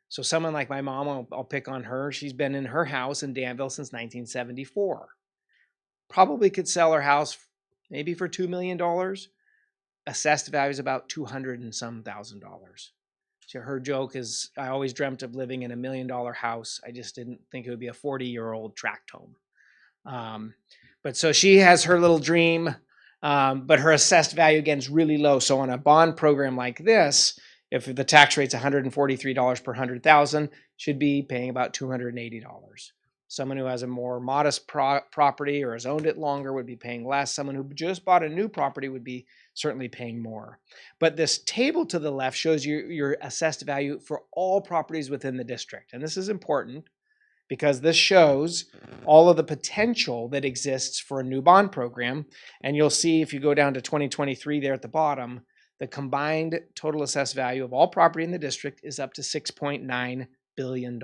So someone like my mom, I'll pick on her. She's been in her house in Danville since 1974. Probably could sell her house maybe for $2 million. Assessed value is about $200 and some thousand. So her joke is, I always dreamt of living in $1 million house. I just didn't think it would be a 40-year-old tract home. But so she has her little dream, but her assessed value again is really low. So on a bond program like this, if the tax rate's $143 per 100,000, should be paying about $280. Someone who has a more modest property or has owned it longer would be paying less. Someone who just bought a new property would be certainly paying more. But this table to the left shows you your assessed value for all properties within the district. And this is important because this shows all of the potential that exists for a new bond program. And you'll see if you go down to 2023 there at the bottom, the combined total assessed value of all property in the district is up to $6.9 billion.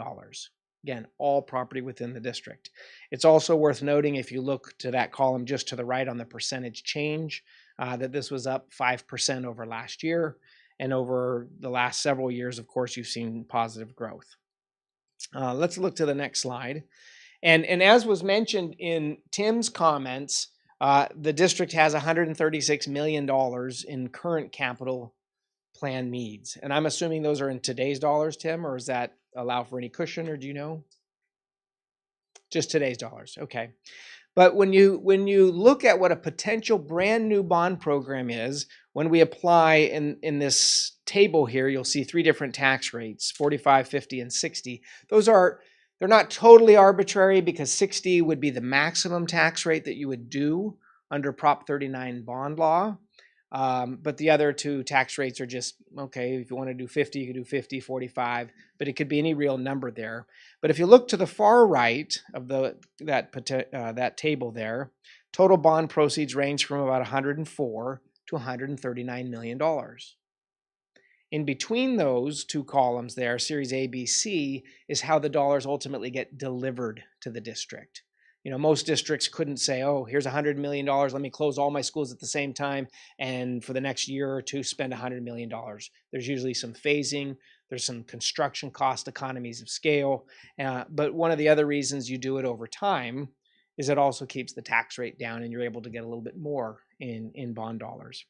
Again, all property within the district. It's also worth noting, if you look to that column just to the right on the percentage change, that this was up 5% over last year. And over the last several years, of course, you've seen positive growth. Let's look to the next slide. And as was mentioned in Tim's comments, the district has $136 million in current capital plan needs. And I'm assuming those are in today's dollars, Tim, or does that allow for any cushion, or do you know? Just today's dollars, okay. But when you look at what a potential brand new bond program is, when we apply in this table here, you'll see 3 different tax rates, 45, 50, and 60. They're not totally arbitrary because 60 would be the maximum tax rate that you would do under Prop 39 bond law. But the other 2 tax rates are just, okay, if you want to do 50, you can do 50, 45, but it could be any real number there. But if you look to the far right of that table there, total bond proceeds range from about $104 to $139 million. In between those 2 columns there, Series A, B, C, is how the dollars ultimately get delivered to the district. You know, most districts couldn't say, oh, here's $100 million, let me close all my schools at the same time, and for the next year or 2 spend $100 million. There's usually some phasing, there's some construction cost economies of scale, but one of the other reasons you do it over time is it also keeps the tax rate down and you're able to get a little bit more in bond dollars.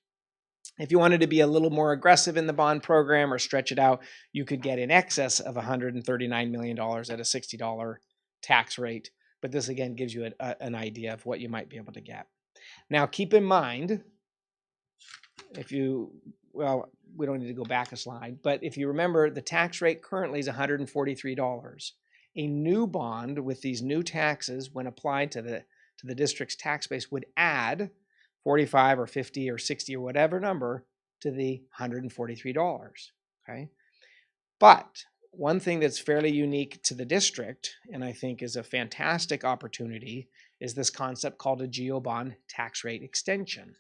If you wanted to be a little more aggressive in the bond program or stretch it out, you could get in excess of $139 million at a $60 tax rate. But this again gives you an idea of what you might be able to get. Now keep in mind, we don't need to go back a slide, but if you remember, the tax rate currently is $143. A new bond with these new taxes, when applied to the district's tax base, would add 45 or 50 or 60 or whatever number to the $143. Okay, but one thing that's fairly unique to the district, and I think is a fantastic opportunity, is this concept called a GEO-bond tax rate extension.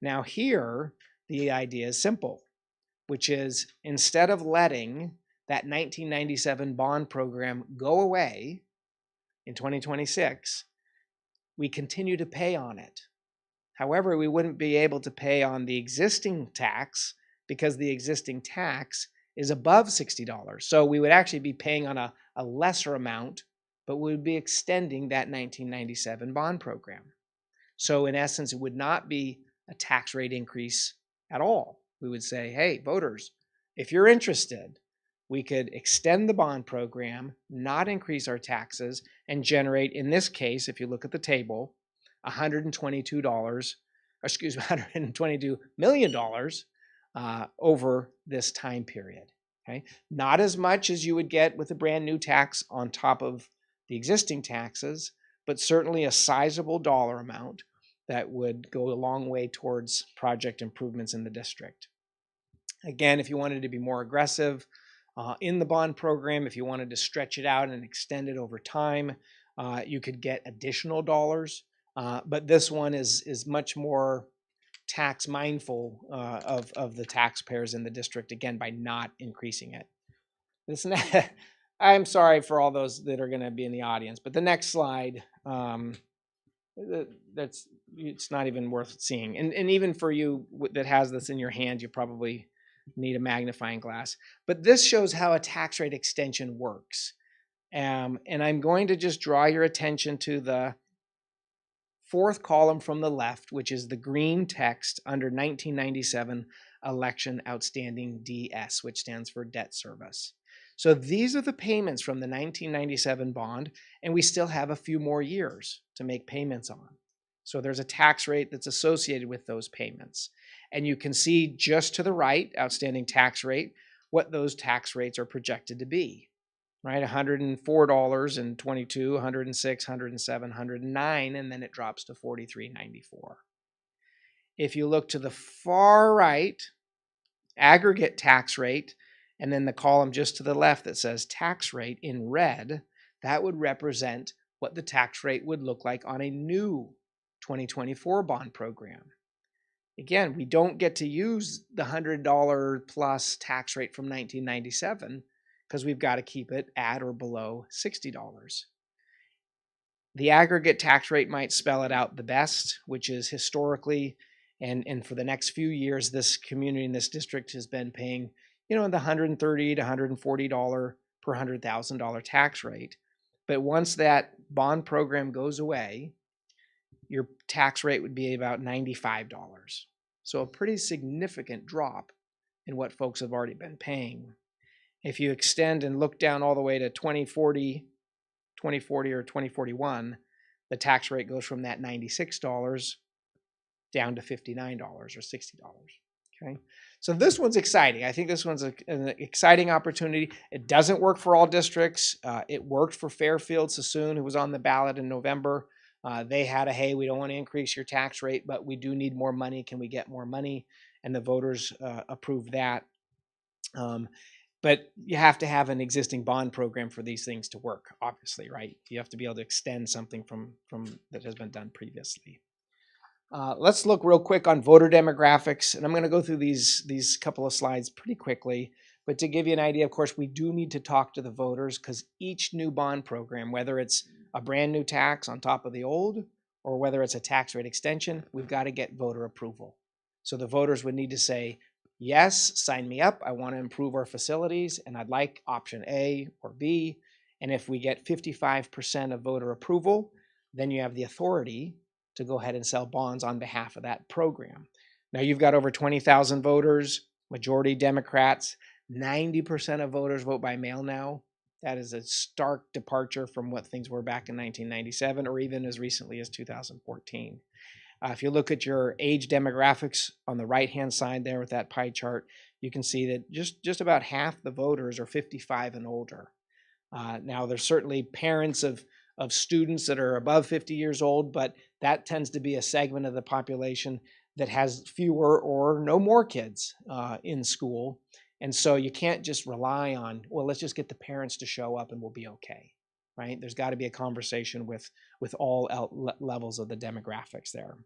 Now here, the idea is simple, which is instead of letting that 1997 bond program go away in 2026, we continue to pay on it. However, we wouldn't be able to pay on the existing tax because the existing tax is above $60. So we would actually be paying on a lesser amount, but we would be extending that 1997 bond program. So in essence, it would not be a tax rate increase at all. We would say, hey, voters, if you're interested, we could extend the bond program, not increase our taxes, and generate, in this case, if you look at the table, $122 million over this time period. Okay, not as much as you would get with a brand new tax on top of the existing taxes, but certainly a sizable dollar amount that would go a long way towards project improvements in the district. Again, if you wanted to be more aggressive in the bond program, if you wanted to stretch it out and extend it over time, you could get additional dollars. But this one is much more tax mindful of the taxpayers in the district, again, by not increasing it. I'm sorry for all those that are going to be in the audience, but the next slide, it's not even worth seeing. And even for you that has this in your hand, you probably need a magnifying glass. But this shows how a tax rate extension works. And I'm going to just draw your attention to the 4th column from the left, which is the green text under 1997 election outstanding DS, which stands for debt service. So these are the payments from the 1997 bond, and we still have a few more years to make payments on. So there's a tax rate that's associated with those payments. And you can see just to the right, outstanding tax rate, what those tax rates are projected to be. Right, $104 and 22, 106, 107, 109, and then it drops to 43.94. If you look to the far right, aggregate tax rate, and then the column just to the left that says tax rate in red, that would represent what the tax rate would look like on a new 2024 bond program. Again, we don't get to use the $100 plus tax rate from 1997 because we've got to keep it at or below $60. The aggregate tax rate might spell it out the best, which is historically and for the next few years, this community in this district has been paying, the $130 to $140 per $100,000 tax rate. But once that bond program goes away, your tax rate would be about $95. So a pretty significant drop in what folks have already been paying. If you extend and look down all the way to 2040 or 2041, the tax rate goes from that $96 down to $59 or $60. Okay, so this one's exciting. I think this one's an exciting opportunity. It doesn't work for all districts. It worked for Fairfield Sassoon, who was on the ballot in November. They had a, hey, we don't want to increase your tax rate, but we do need more money. Can we get more money? And the voters approved that. But you have to have an existing bond program for these things to work, obviously, right? You have to be able to extend something from that has been done previously. Let's look real quick on voter demographics, and I'm going to go through these couple of slides pretty quickly. But to give you an idea, of course, we do need to talk to the voters because each new bond program, whether it's a brand new tax on top of the old, or whether it's a tax rate extension, we've got to get voter approval. So the voters would need to say, yes, sign me up. I want to improve our facilities, and I'd like option A or B. And if we get 55% of voter approval, then you have the authority to go ahead and sell bonds on behalf of that program. Now you've got over 20,000 voters, majority Democrats, 90% of voters vote by mail now. That is a stark departure from what things were back in 1997 or even as recently as 2014. If you look at your age demographics on the right-hand side there with that pie chart, you can see that just about half the voters are 55 and older. Now, there's certainly parents of students that are above 50 years old, but that tends to be a segment of the population that has fewer or no more kids in school. And so you can't just rely on, well, let's just get the parents to show up and we'll be okay, right? There's got to be a conversation with all levels of the demographics there.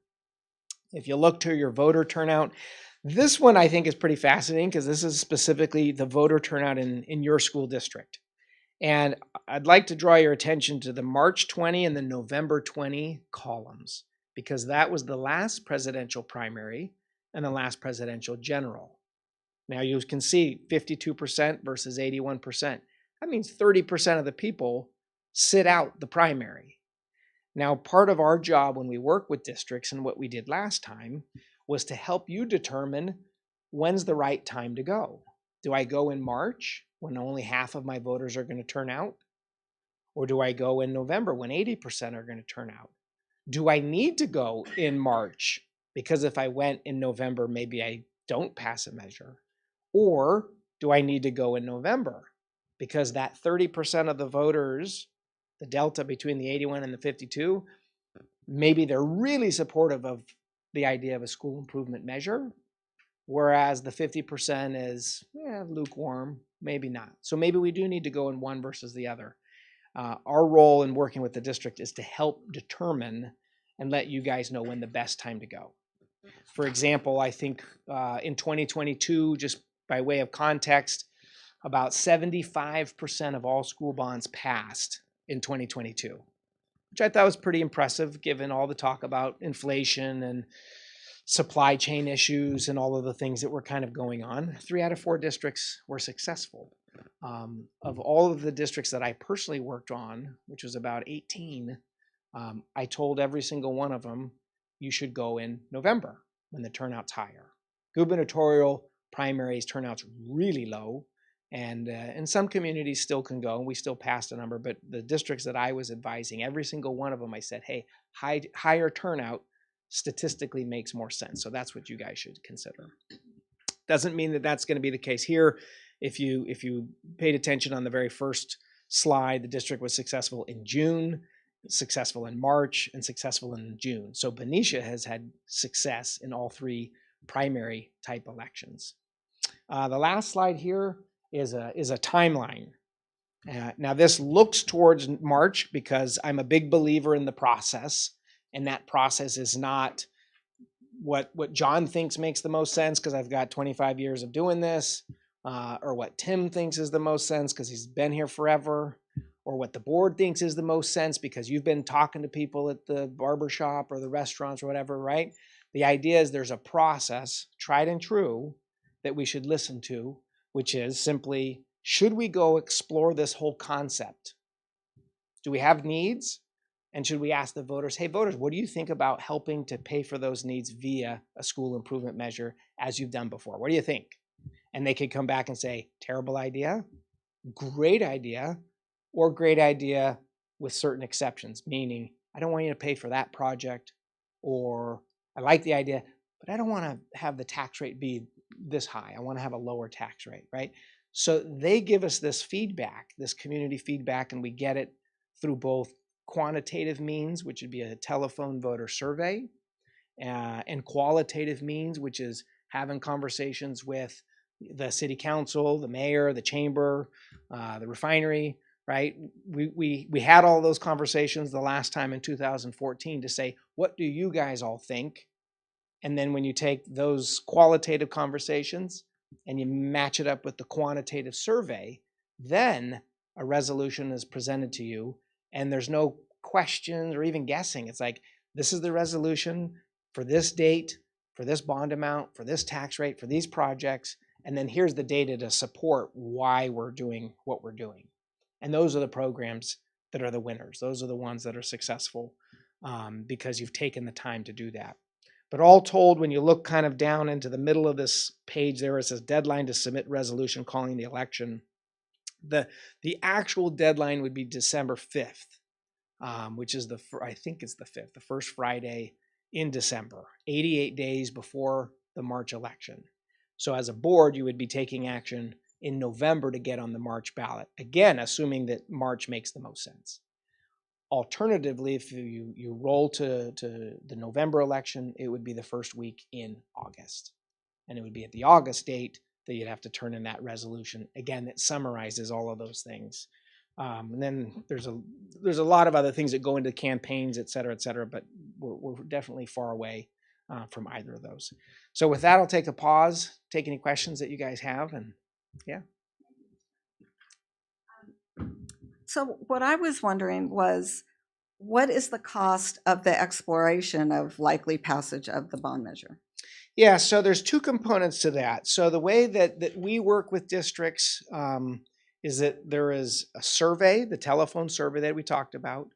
If you look to your voter turnout, this one I think is pretty fascinating because this is specifically the voter turnout in your school district. And I'd like to draw your attention to the March 20 and the November 20 columns, because that was the last presidential primary and the last presidential general. Now you can see 52% versus 81%. That means 30% of the people sit out the primary. Now, part of our job when we work with districts and what we did last time was to help you determine when's the right time to go. Do I go in March when only half of my voters are going to turn out? Or do I go in November when 80% are going to turn out? Do I need to go in March? Because if I went in November, maybe I don't pass a measure. Or do I need to go in November? Because that 30% of the voters, the delta between the 81 and the 52, maybe they're really supportive of the idea of a school improvement measure, whereas the 50% is lukewarm, maybe not. So maybe we do need to go in one versus the other. Our role in working with the district is to help determine and let you guys know when the best time to go. For example, I think in 2022, just by way of context, about 75% of all school bonds passed in 2022, which I thought was pretty impressive given all the talk about inflation and supply chain issues and all of the things that were kind of going on. 3 out of 4 districts were successful. Of all of the districts that I personally worked on, which was about 18, I told every single one of them, you should go in November when the turnout's higher. Gubernatorial primaries turnout's really low, and some communities still can go, and we still passed a number, but the districts that I was advising, every single one of them, I said, hey, higher turnout statistically makes more sense. So that's what you guys should consider. Doesn't mean that that's going to be the case here. If you paid attention on the very first slide, the district was successful in June, successful in March, and successful in June. So Benicia has had success in all 3 primary type elections. The last slide here is a timeline. Now this looks towards March because I'm a big believer in the process, and that process is not what John thinks makes the most sense because I've got 25 years of doing this, or what Tim thinks is the most sense because he's been here forever, or what the board thinks is the most sense because you've been talking to people at the barbershop or the restaurants or whatever, right? The idea is there's a process, tried and true, that we should listen to, which is simply, should we go explore this whole concept? Do we have needs? And should we ask the voters, hey voters, what do you think about helping to pay for those needs via a school improvement measure as you've done before? What do you think? And they could come back and say, terrible idea, great idea, or great idea with certain exceptions, meaning I don't want you to pay for that project, or I like the idea, but I don't want to have the tax rate be this high. I want to have a lower tax rate, right? So they give us this feedback, this community feedback, and we get it through both quantitative means, which would be a telephone voter survey, and qualitative means, which is having conversations with the city council, the mayor, the chamber, the refinery, right? We had all those conversations the last time in 2014 to say, what do you guys all think? And then when you take those qualitative conversations and you match it up with the quantitative survey, then a resolution is presented to you, and there's no questions or even guessing. It's like, this is the resolution for this date, for this bond amount, for this tax rate, for these projects, and then here's the data to support why we're doing what we're doing. And those are the programs that are the winners. Those are the ones that are successful because you've taken the time to do that. But all told, when you look kind of down into the middle of this page there, it says deadline to submit resolution calling the election. The actual deadline would be December 5th, which is I think it's the 5th, the first Friday in December, 88 days before the March election. So as a board, you would be taking action in November to get on the March ballot. Again, assuming that March makes the most sense. Alternatively, if you roll to the November election, it would be the first week in August. And it would be at the August date that you'd have to turn in that resolution. Again, it summarizes all of those things. And then there's a lot of other things that go into campaigns, et cetera, but we're definitely far away from either of those. So with that, I'll take a pause, take any questions that you guys have, and yeah. So what I was wondering was, what is the cost of the exploration of likely passage of the bond measure? Yeah, so there's two components to that. So the way that we work with districts is that there is a survey, the telephone survey that we talked about.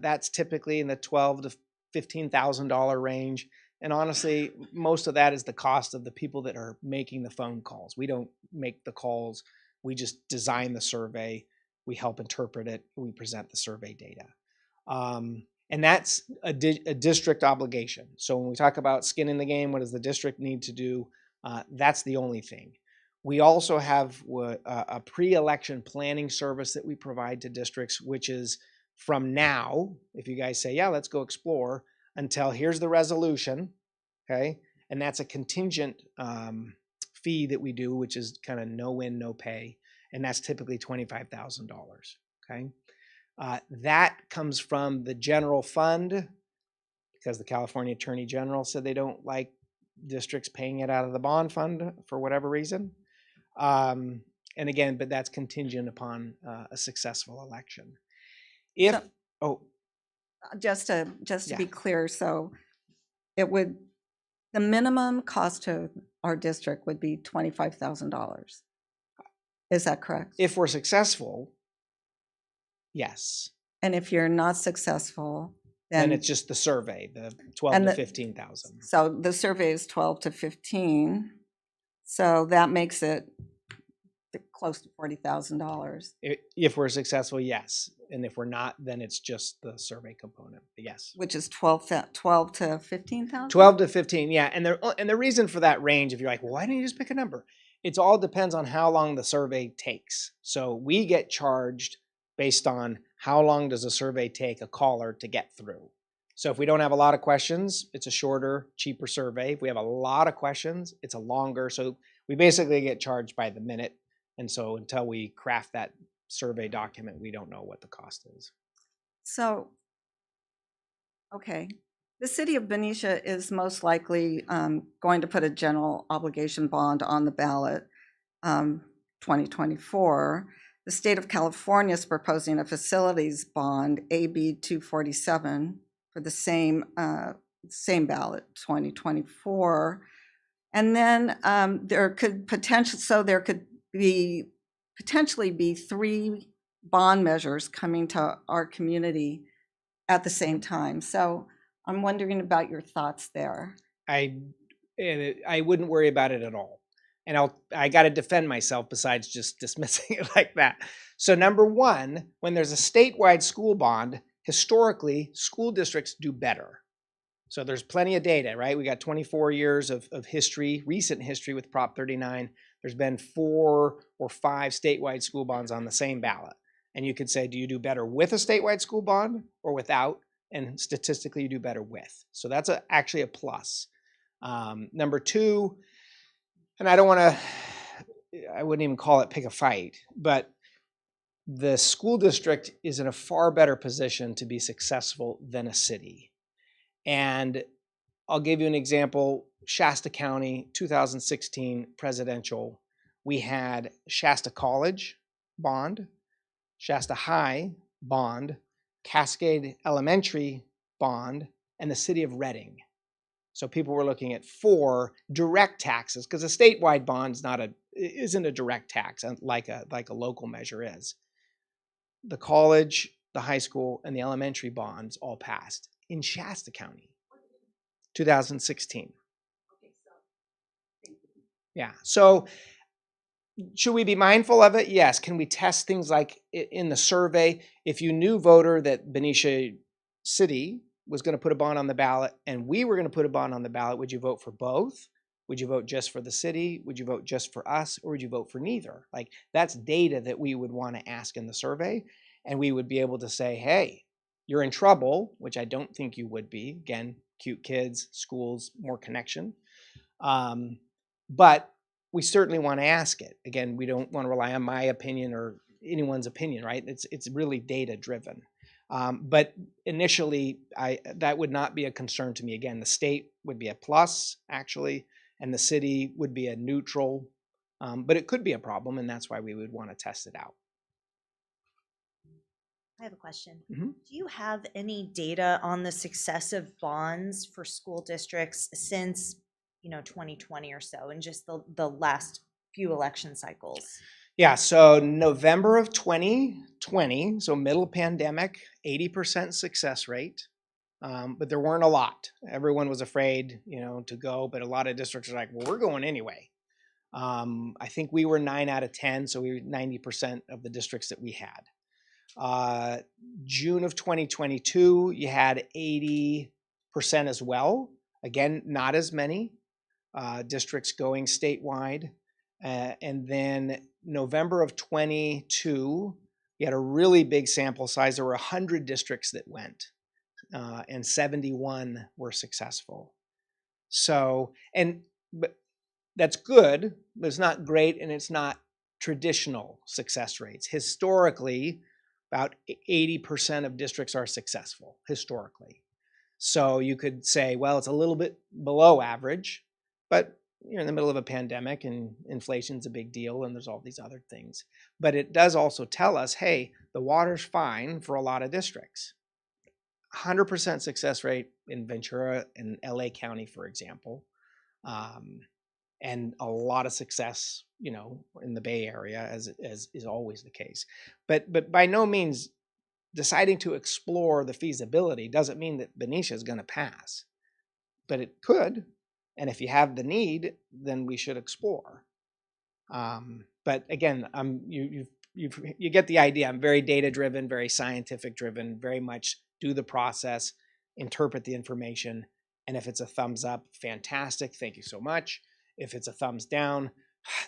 That's typically in the $12,000 to $15,000 range. And honestly, most of that is the cost of the people that are making the phone calls. We don't make the calls. We just design the survey. We help interpret it. We present the survey data. And that's a district obligation. So when we talk about skin in the game, what does the district need to do? That's the only thing. We also have a pre-election planning service that we provide to districts, which is from now, if you guys say, yeah, let's go explore, until here's the resolution, okay? And that's a contingent fee that we do, which is kind of no win, no pay. And that's typically $25,000, okay? That comes from the general fund because the California Attorney General said they don't like districts paying it out of the bond fund for whatever reason. And again, but that's contingent upon a successful election. Just to be clear, so the minimum cost to our district would be $25,000. Is that correct? If we're successful, yes. And if you're not successful, then it's just the survey, the 12 to 15,000. So the survey is 12 to 15. So that makes it close to $40,000. If we're successful, yes. And if we're not, then it's just the survey component. But yes. Which is 12 to 15,000? 12 to 15, yeah. And the reason for that range, if you're like, well, why don't you just pick a number? It all depends on how long the survey takes. So we get charged based on how long does a survey take a caller to get through. So if we don't have a lot of questions, it's a shorter, cheaper survey. If we have a lot of questions, it's a longer. So we basically get charged by the minute. And so until we craft that survey document, we don't know what the cost is. So, okay. The city of Benicia is most likely going to put a general obligation bond on the ballot 2024. The state of California is proposing a facilities bond, AB 247, for the same ballot, 2024. And then there could potentially be 3 bond measures coming to our community at the same time. So I'm wondering about your thoughts there. I wouldn't worry about it at all. And I got to defend myself besides just dismissing it like that. So number one, when there's a statewide school bond, historically, school districts do better. So there's plenty of data, right? We got 24 years of history, recent history with Prop 39. There's been 4 or 5 statewide school bonds on the same ballot. And you could say, do you do better with a statewide school bond or without? And statistically, you do better with. So that's actually a plus. Number 2, and I wouldn't even call it pick a fight, but the school district is in a far better position to be successful than a city. And I'll give you an example. Shasta County, 2016 presidential, we had Shasta College bond, Shasta High bond, Cascade Elementary bond, and the city of Reading. So people were looking at 4 direct taxes, because a statewide bond isn't a direct tax like a local measure is. The college, the high school, and the elementary bonds all passed in Shasta County, 2016. Yeah. So should we be mindful of it? Yes. Can we test things like in the survey? If you knew, voter, that Benicia City was going to put a bond on the ballot and we were going to put a bond on the ballot, would you vote for both? Would you vote just for the city? Would you vote just for us? Or would you vote for neither? Like, that's data that we would want to ask in the survey. And we would be able to say, hey, you're in trouble, which I don't think you would be. Again, cute kids, schools, more connection. But we certainly want to ask it. Again, we don't want to rely on my opinion or anyone's opinion, right? It's really data driven. But initially, that would not be a concern to me. Again, the state would be a plus, actually, and the city would be a neutral. But it could be a problem, and that's why we would want to test it out. I have a question. Mm-hmm. Do you have any data on the success of bonds for school districts since 2020 or so, and just the last few election cycles? Yeah, so November of 2020, so middle pandemic, 80% success rate, but there weren't a lot. Everyone was afraid, to go, but a lot of districts are like, well, we're going anyway. I think we were 9 out of 10, so we were 90% of the districts that we had. June of 2022, you had 80% as well. Again, not as many districts going statewide. And then November of 22, you had a really big sample size. There were 100 districts that went, and 71 were successful. So, but that's good, but it's not great, and it's not traditional success rates. Historically, about 80% of districts are successful, historically. So you could say, well, it's a little bit below average, but you're in the middle of a pandemic and inflation's a big deal and there's all these other things. But it does also tell us, hey, the water's fine for a lot of districts. 100% success rate in Ventura and LA County, for example. And a lot of success, in the Bay Area, as is always the case. But by no means deciding to explore the feasibility doesn't mean that Benicia is going to pass. But it could, and if you have the need, then we should explore. But again, you get the idea. I'm very data driven, very scientific driven, very much do the process, interpret the information, and if it's a thumbs up, fantastic, thank you so much. If it's a thumbs down,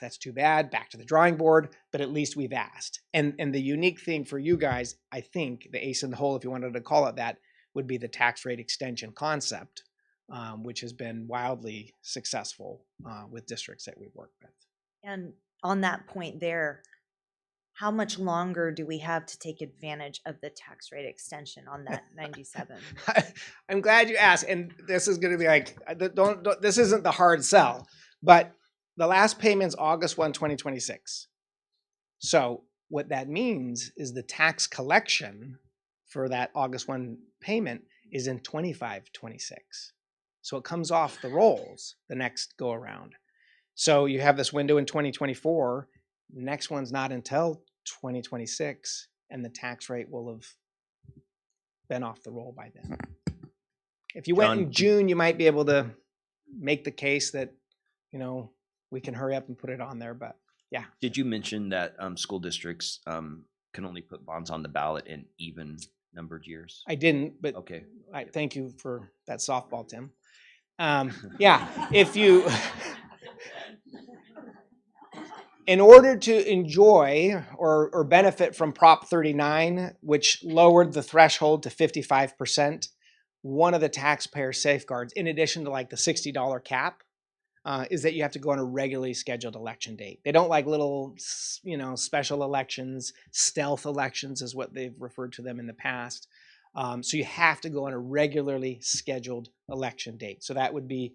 that's too bad, back to the drawing board, but at least we've asked. And the unique thing for you guys, I think, the ace in the hole, if you wanted to call it that, would be the tax rate extension concept, which has been wildly successful with districts that we've worked with. And on that point there, how much longer do we have to take advantage of the tax rate extension on that 97? I'm glad you asked, and this is going to be like, this isn't the hard sell, but the last payment's August 1, 2026. So what that means is the tax collection for that August 1 payment is in 25-26. So it comes off the rolls the next go around. So you have this window in 2024. Next one's not until 2026, and the tax rate will have been off the roll by then. If you went in June, you might be able to make the case that, we can hurry up and put it on there, but yeah. Did you mention that school districts can only put bonds on the ballot in even numbered years? I didn't, but Okay. I thank you for that softball, Tim. Yeah, if you, in order to enjoy or benefit from Prop 39, which lowered the threshold to 55%, one of the taxpayer safeguards, in addition to like the $60 cap, is that you have to go on a regularly scheduled election date. They don't like little, special elections. Stealth elections is what they've referred to them in the past. So you have to go on a regularly scheduled election date. So that would be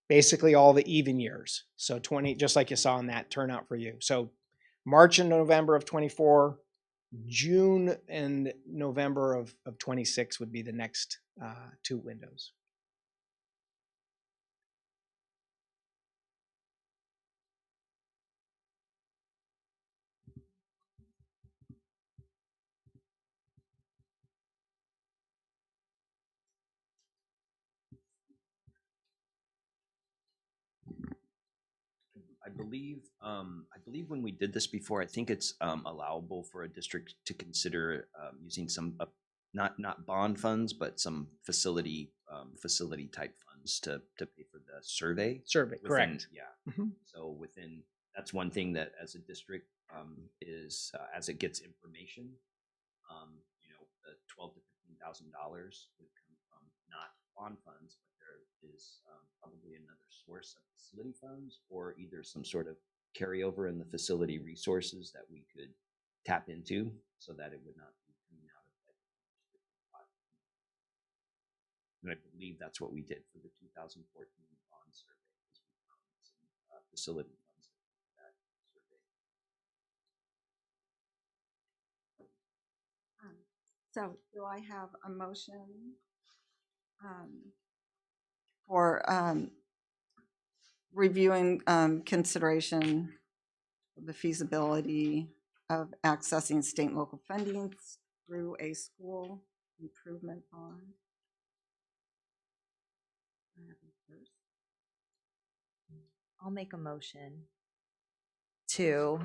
basically all the even years. So 20, just like you saw in that turnout for you. So March and November of 24, June and November of 26 would be the next 2 windows. I believe when we did this before, I think it's allowable for a district to consider using some not bond funds, but some facility type funds to pay for the survey. Survey, correct. Yeah. So that's one thing that as a district is as it gets information, the $12,000 to $15,000 would come from not bond funds, but there is probably another source of facility funds or either some sort of carryover in the facility resources that we could tap into so that it would not be coming out of that. And I believe that's what we did for the 2014 bond survey. We found some facility funds for that survey. So do I have a motion for reviewing consideration of the feasibility of accessing state and local funding through a school improvement bond? I'll make a motion to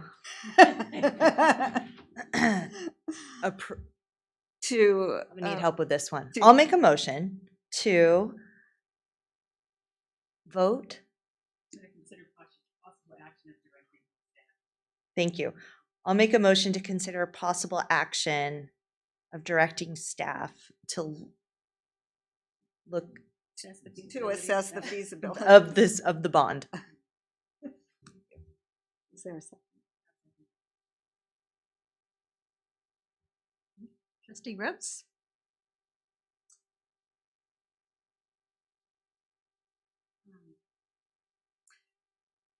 to I need help with this one. I'll make a motion to vote. Thank you. I'll make a motion to consider possible action of directing staff to look to assess the feasibility of the bond. Is there a second? Trustee Rhodes?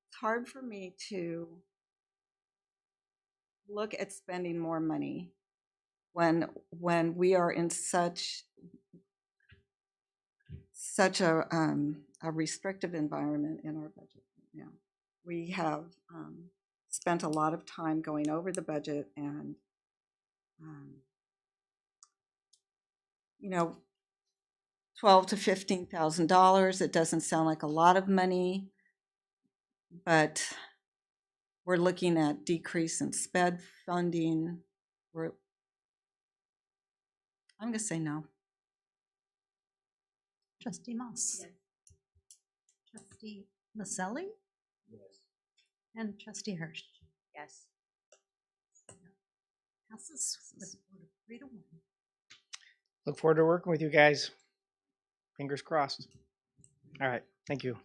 It's hard for me to look at spending more money when we are in such a restrictive environment in our budget right now. We have spent a lot of time going over the budget and $12,000 to $15,000. It doesn't sound like a lot of money, but we're looking at decrease in SPED funding. I'm going to say no. Trustee Moss? Yes. Trustee Maselli? Yes. And Trustee Hirsch? Yes. Passes with 3 to 1. Look forward to working with you guys. Fingers crossed. All right. Thank you.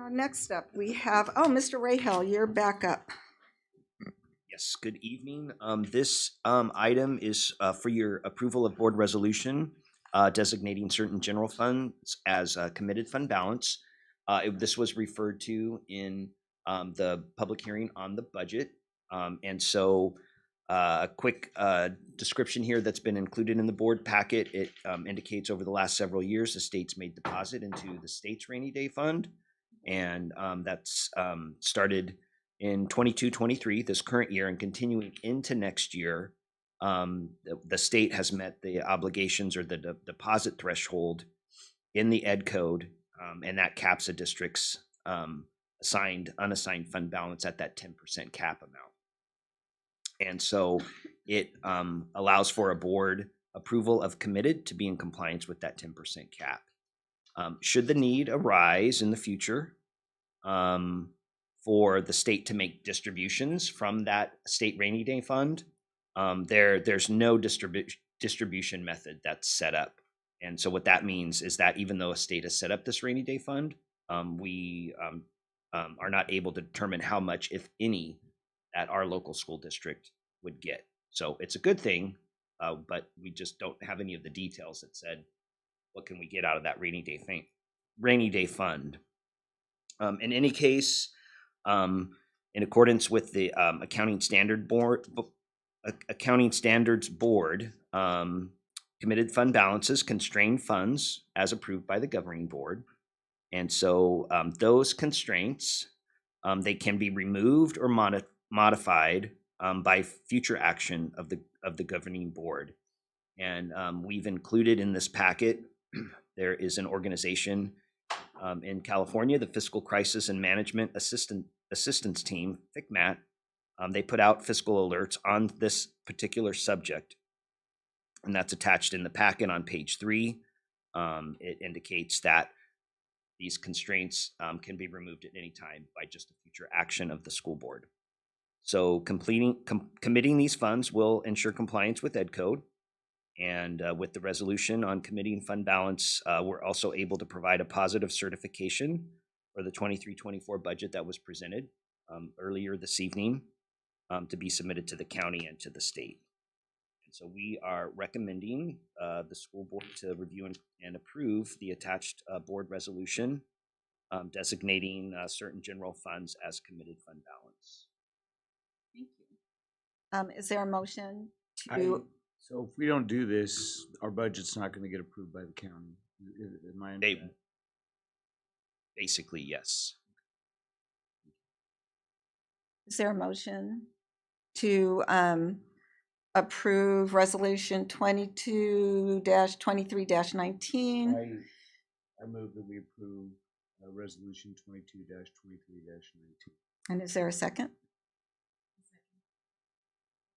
Next up, we have, Mr. Rahal, you're back up. Yes, good evening. This item is for your approval of board resolution designating certain general funds as committed fund balance. This was referred to in the public hearing on the budget. And so a quick description here that's been included in the board packet. It indicates over the last several years, the state's made deposit into the state's rainy day fund. And that's started in 22-23, this current year, and continuing into next year. The state has met the obligations or the deposit threshold in the ed code, and that caps a district's unassigned fund balance at that 10% cap amount. And so it allows for a board approval of committed to be in compliance with that 10% cap. Should the need arise in the future for the state to make distributions from that state rainy day fund, there's no distribution method that's set up. And so what that means is that even though a state has set up this rainy day fund, we are not able to determine how much, if any, that our local school district would get. So it's a good thing, but we just don't have any of the details that said, what can we get out of that rainy day fund? In any case, in accordance with the Accounting Standards Board, committed fund balances constrain funds as approved by the governing board. And so those constraints, they can be removed or modified by future action of the governing board. And we've included in this packet, there is an organization in California, the Fiscal Crisis and Management Assistance Team, FCMAT. They put out fiscal alerts on this particular subject, and that's attached in the packet on page 3. It indicates that these constraints can be removed at any time by just a future action of the school board. So committing these funds will ensure compliance with Ed Code. And with the resolution on committing fund balance, we're also able to provide a positive certification for the 23-24 budget that was presented earlier this evening to be submitted to the county and to the state. And so we are recommending the school board to review and approve the attached board resolution designating certain general funds as committed fund balance. Thank you. Is there a motion to? So if we don't do this, our budget's not going to get approved by the county. Am I understanding? Basically, yes. Is there a motion to approve resolution 22-23-19? I move that we approve resolution 22-23-19. And is there a second?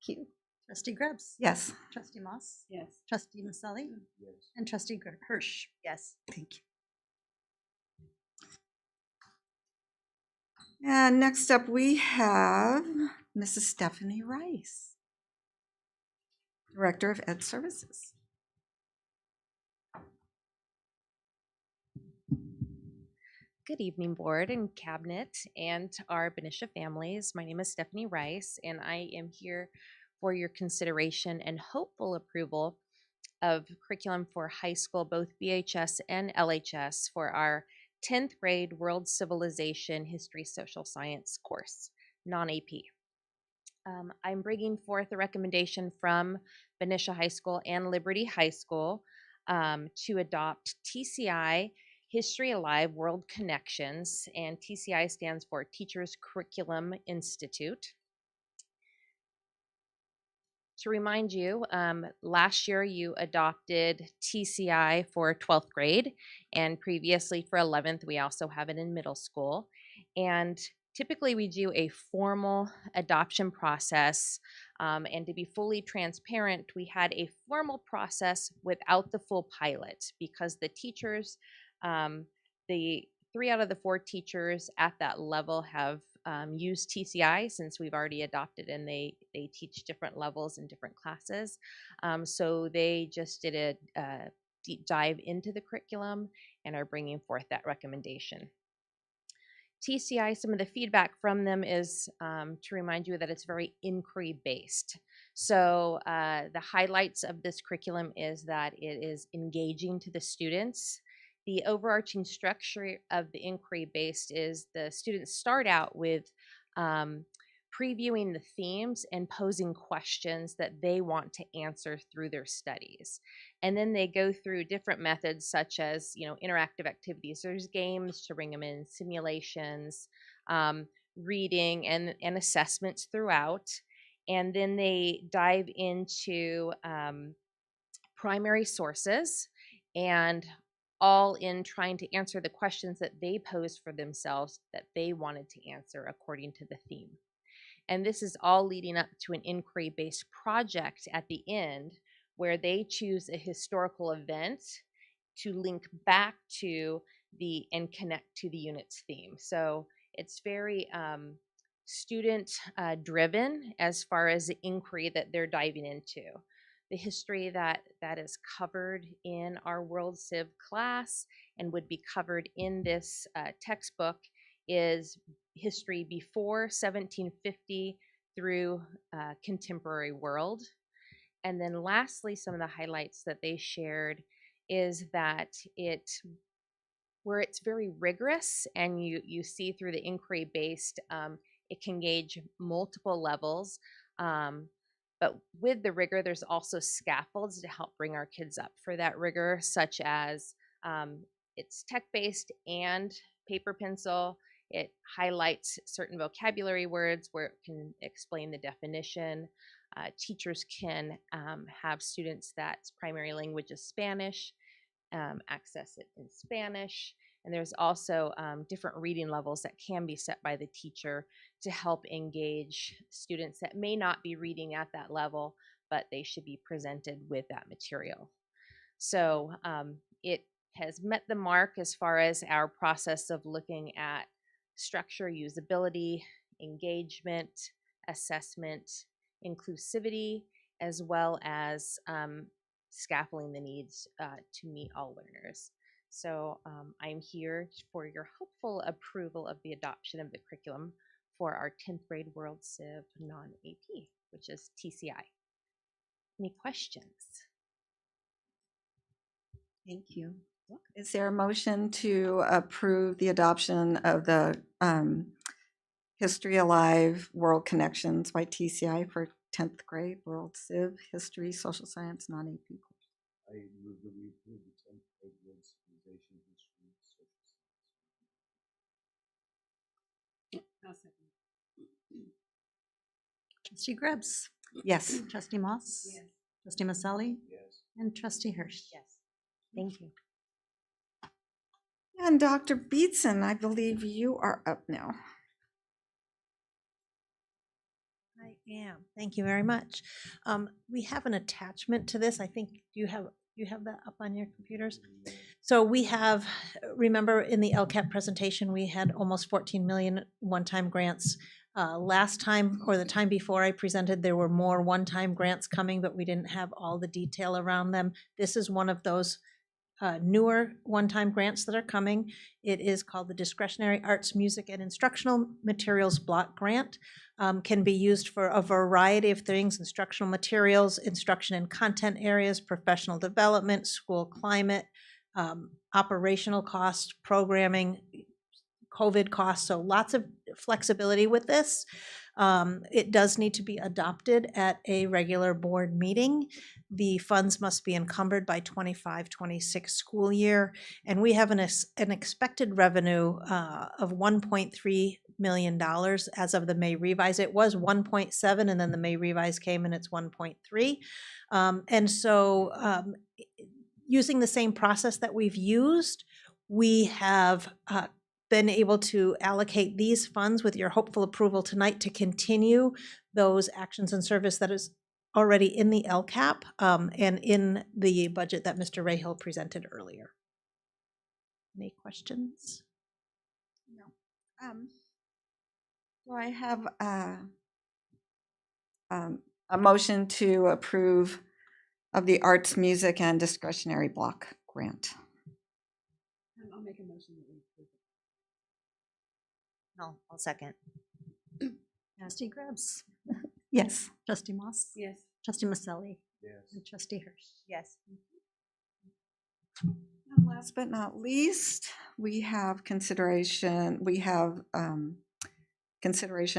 Thank you. Trustee Grubbs. Yes. Trustee Moss. Yes. Trustee Maselli. Yes. And Trustee Hirsch. Yes. Thank you. And next up, we have Mrs. Stephanie Rice, Director of Ed Services. Good evening, board and cabinet and our Benicia families. My name is Stephanie Rice, and I am here for your consideration and hopeful approval of curriculum for high school, both BHS and LHS, for our 10th grade World Civilization History Social Science course, non-AP. I'm bringing forth a recommendation from Benicia High School and Liberty High School to adopt TCI History Alive World Connections, and TCI stands for Teachers Curriculum Institute. To remind you, last year you adopted TCI for 12th grade, and previously for 11th, we also have it in middle school. And typically we do a formal adoption process, and to be fully transparent, we had a formal process without the full pilot because the teachers, the 3 out of the 4 teachers at that level have used TCI since we've already adopted, and they teach different levels in different classes. So they just did a deep dive into the curriculum and are bringing forth that recommendation. TCI, some of the feedback from them is to remind you that it's very inquiry based. So the highlights of this curriculum is that it is engaging to the students. The overarching structure of the inquiry based is the students start out with previewing the themes and posing questions that they want to answer through their studies. And then they go through different methods such as, interactive activities. There's games to bring them in, simulations, reading, and assessments throughout. And then they dive into primary sources, and all in trying to answer the questions that they posed for themselves that they wanted to answer according to the theme. And this is all leading up to an inquiry-based project at the end where they choose a historical event to link back to and connect to the unit's theme. So it's very student driven as far as the inquiry that they're diving into. The history that is covered in our World Civ class and would be covered in this textbook is history before 1750 through contemporary world. And then lastly, some of the highlights that they shared is that where it's very rigorous and you see through the inquiry based, it can gauge multiple levels. But with the rigor, there's also scaffolds to help bring our kids up for that rigor, such as it's tech-based and paper pencil. It highlights certain vocabulary words where it can explain the definition. Teachers can have students that's primary language is Spanish, access it in Spanish. And there's also different reading levels that can be set by the teacher to help engage students that may not be reading at that level, but they should be presented with that material. So it has met the mark as far as our process of looking at structure, usability, engagement, assessment, inclusivity, as well as scaffolding the needs to meet all learners. So I'm here for your hopeful approval of the adoption of the curriculum for our 10th grade World Civ non-AP, which is TCI. Any questions? Thank you. Is there a motion to approve the adoption of the History Alive World Connections by TCI for 10th grade World Civ History Social Science non-AP course? I move that we approve the 10th grade World Civilization History Social Science. Trustee Grubbs. Yes. Trustee Moss. Yes. Trustee Maselli. Yes. And Trustee Hirsch. Yes. Thank you. And Dr. Beetson, I believe you are up now. I am. Thank you very much. We have an attachment to this. I think you have that up on your computers. So we have, remember in the LCAP presentation, we had almost 14 million one-time grants. Last time or the time before I presented, there were more one-time grants coming, but we didn't have all the detail around them. This is one of those newer one-time grants that are coming. It is called the Discretionary Arts, Music, and Instructional Materials Block Grant. Can be used for a variety of things: instructional materials, instruction and content areas, professional development, school climate, operational costs, programming, COVID costs, so lots of flexibility with this. It does need to be adopted at a regular board meeting. The funds must be encumbered by 25-26 school year, and we have an expected revenue of $1.3 million as of the May revise. It was 1.7, and then the May revise came and it's 1.3. And so using the same process that we've used, we have been able to allocate these funds with your hopeful approval tonight to continue those actions and service that is already in the LCAP and in the budget that Mr. Rahill presented earlier. Any questions? No. Do I have a motion to approve of the Arts, Music, and Discretionary Block Grant? I'll make a motion that we approve it. I'll second. Trustee Grubbs. Yes. Trustee Moss. Yes. Trustee Maselli. Yes. And Trustee Hirsch. Yes. And last but not least, we have consideration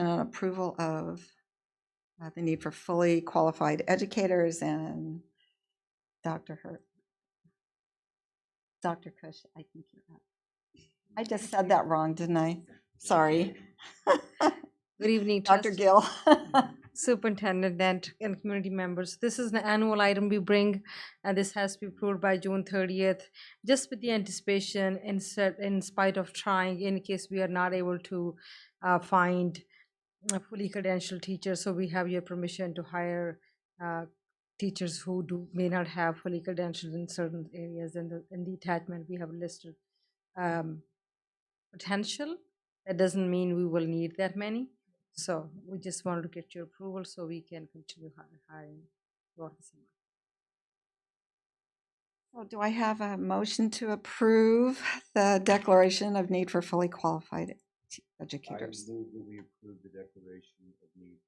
and approval of the need for fully qualified educators, and Dr. Kush, I think you're up. I just said that wrong, didn't I? Sorry. Good evening, Dr. Gill. Superintendent and community members. This is an annual item we bring, and this has to be approved by June 30th, just with the anticipation, in spite of trying, in case we are not able to find fully credentialed teachers, so we have your permission to hire teachers who may not have fully credentialed in certain areas. In the attachment, we have listed potential. That doesn't mean we will need that many. So we just wanted to get your approval so we can continue hiring throughout the summer. So do I have a motion to approve the declaration of need for fully qualified educators? I move that we approve the declaration of need.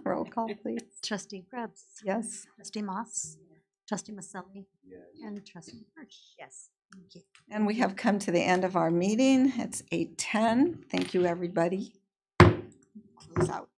Roll call, please. Trustee Krebs. Yes. Trustee Moss. Trustee Maselli. Yes. And Trustee Hirsch. Yes. Thank you. And we have come to the end of our meeting. It's 8:10. Thank you, everybody. Close out.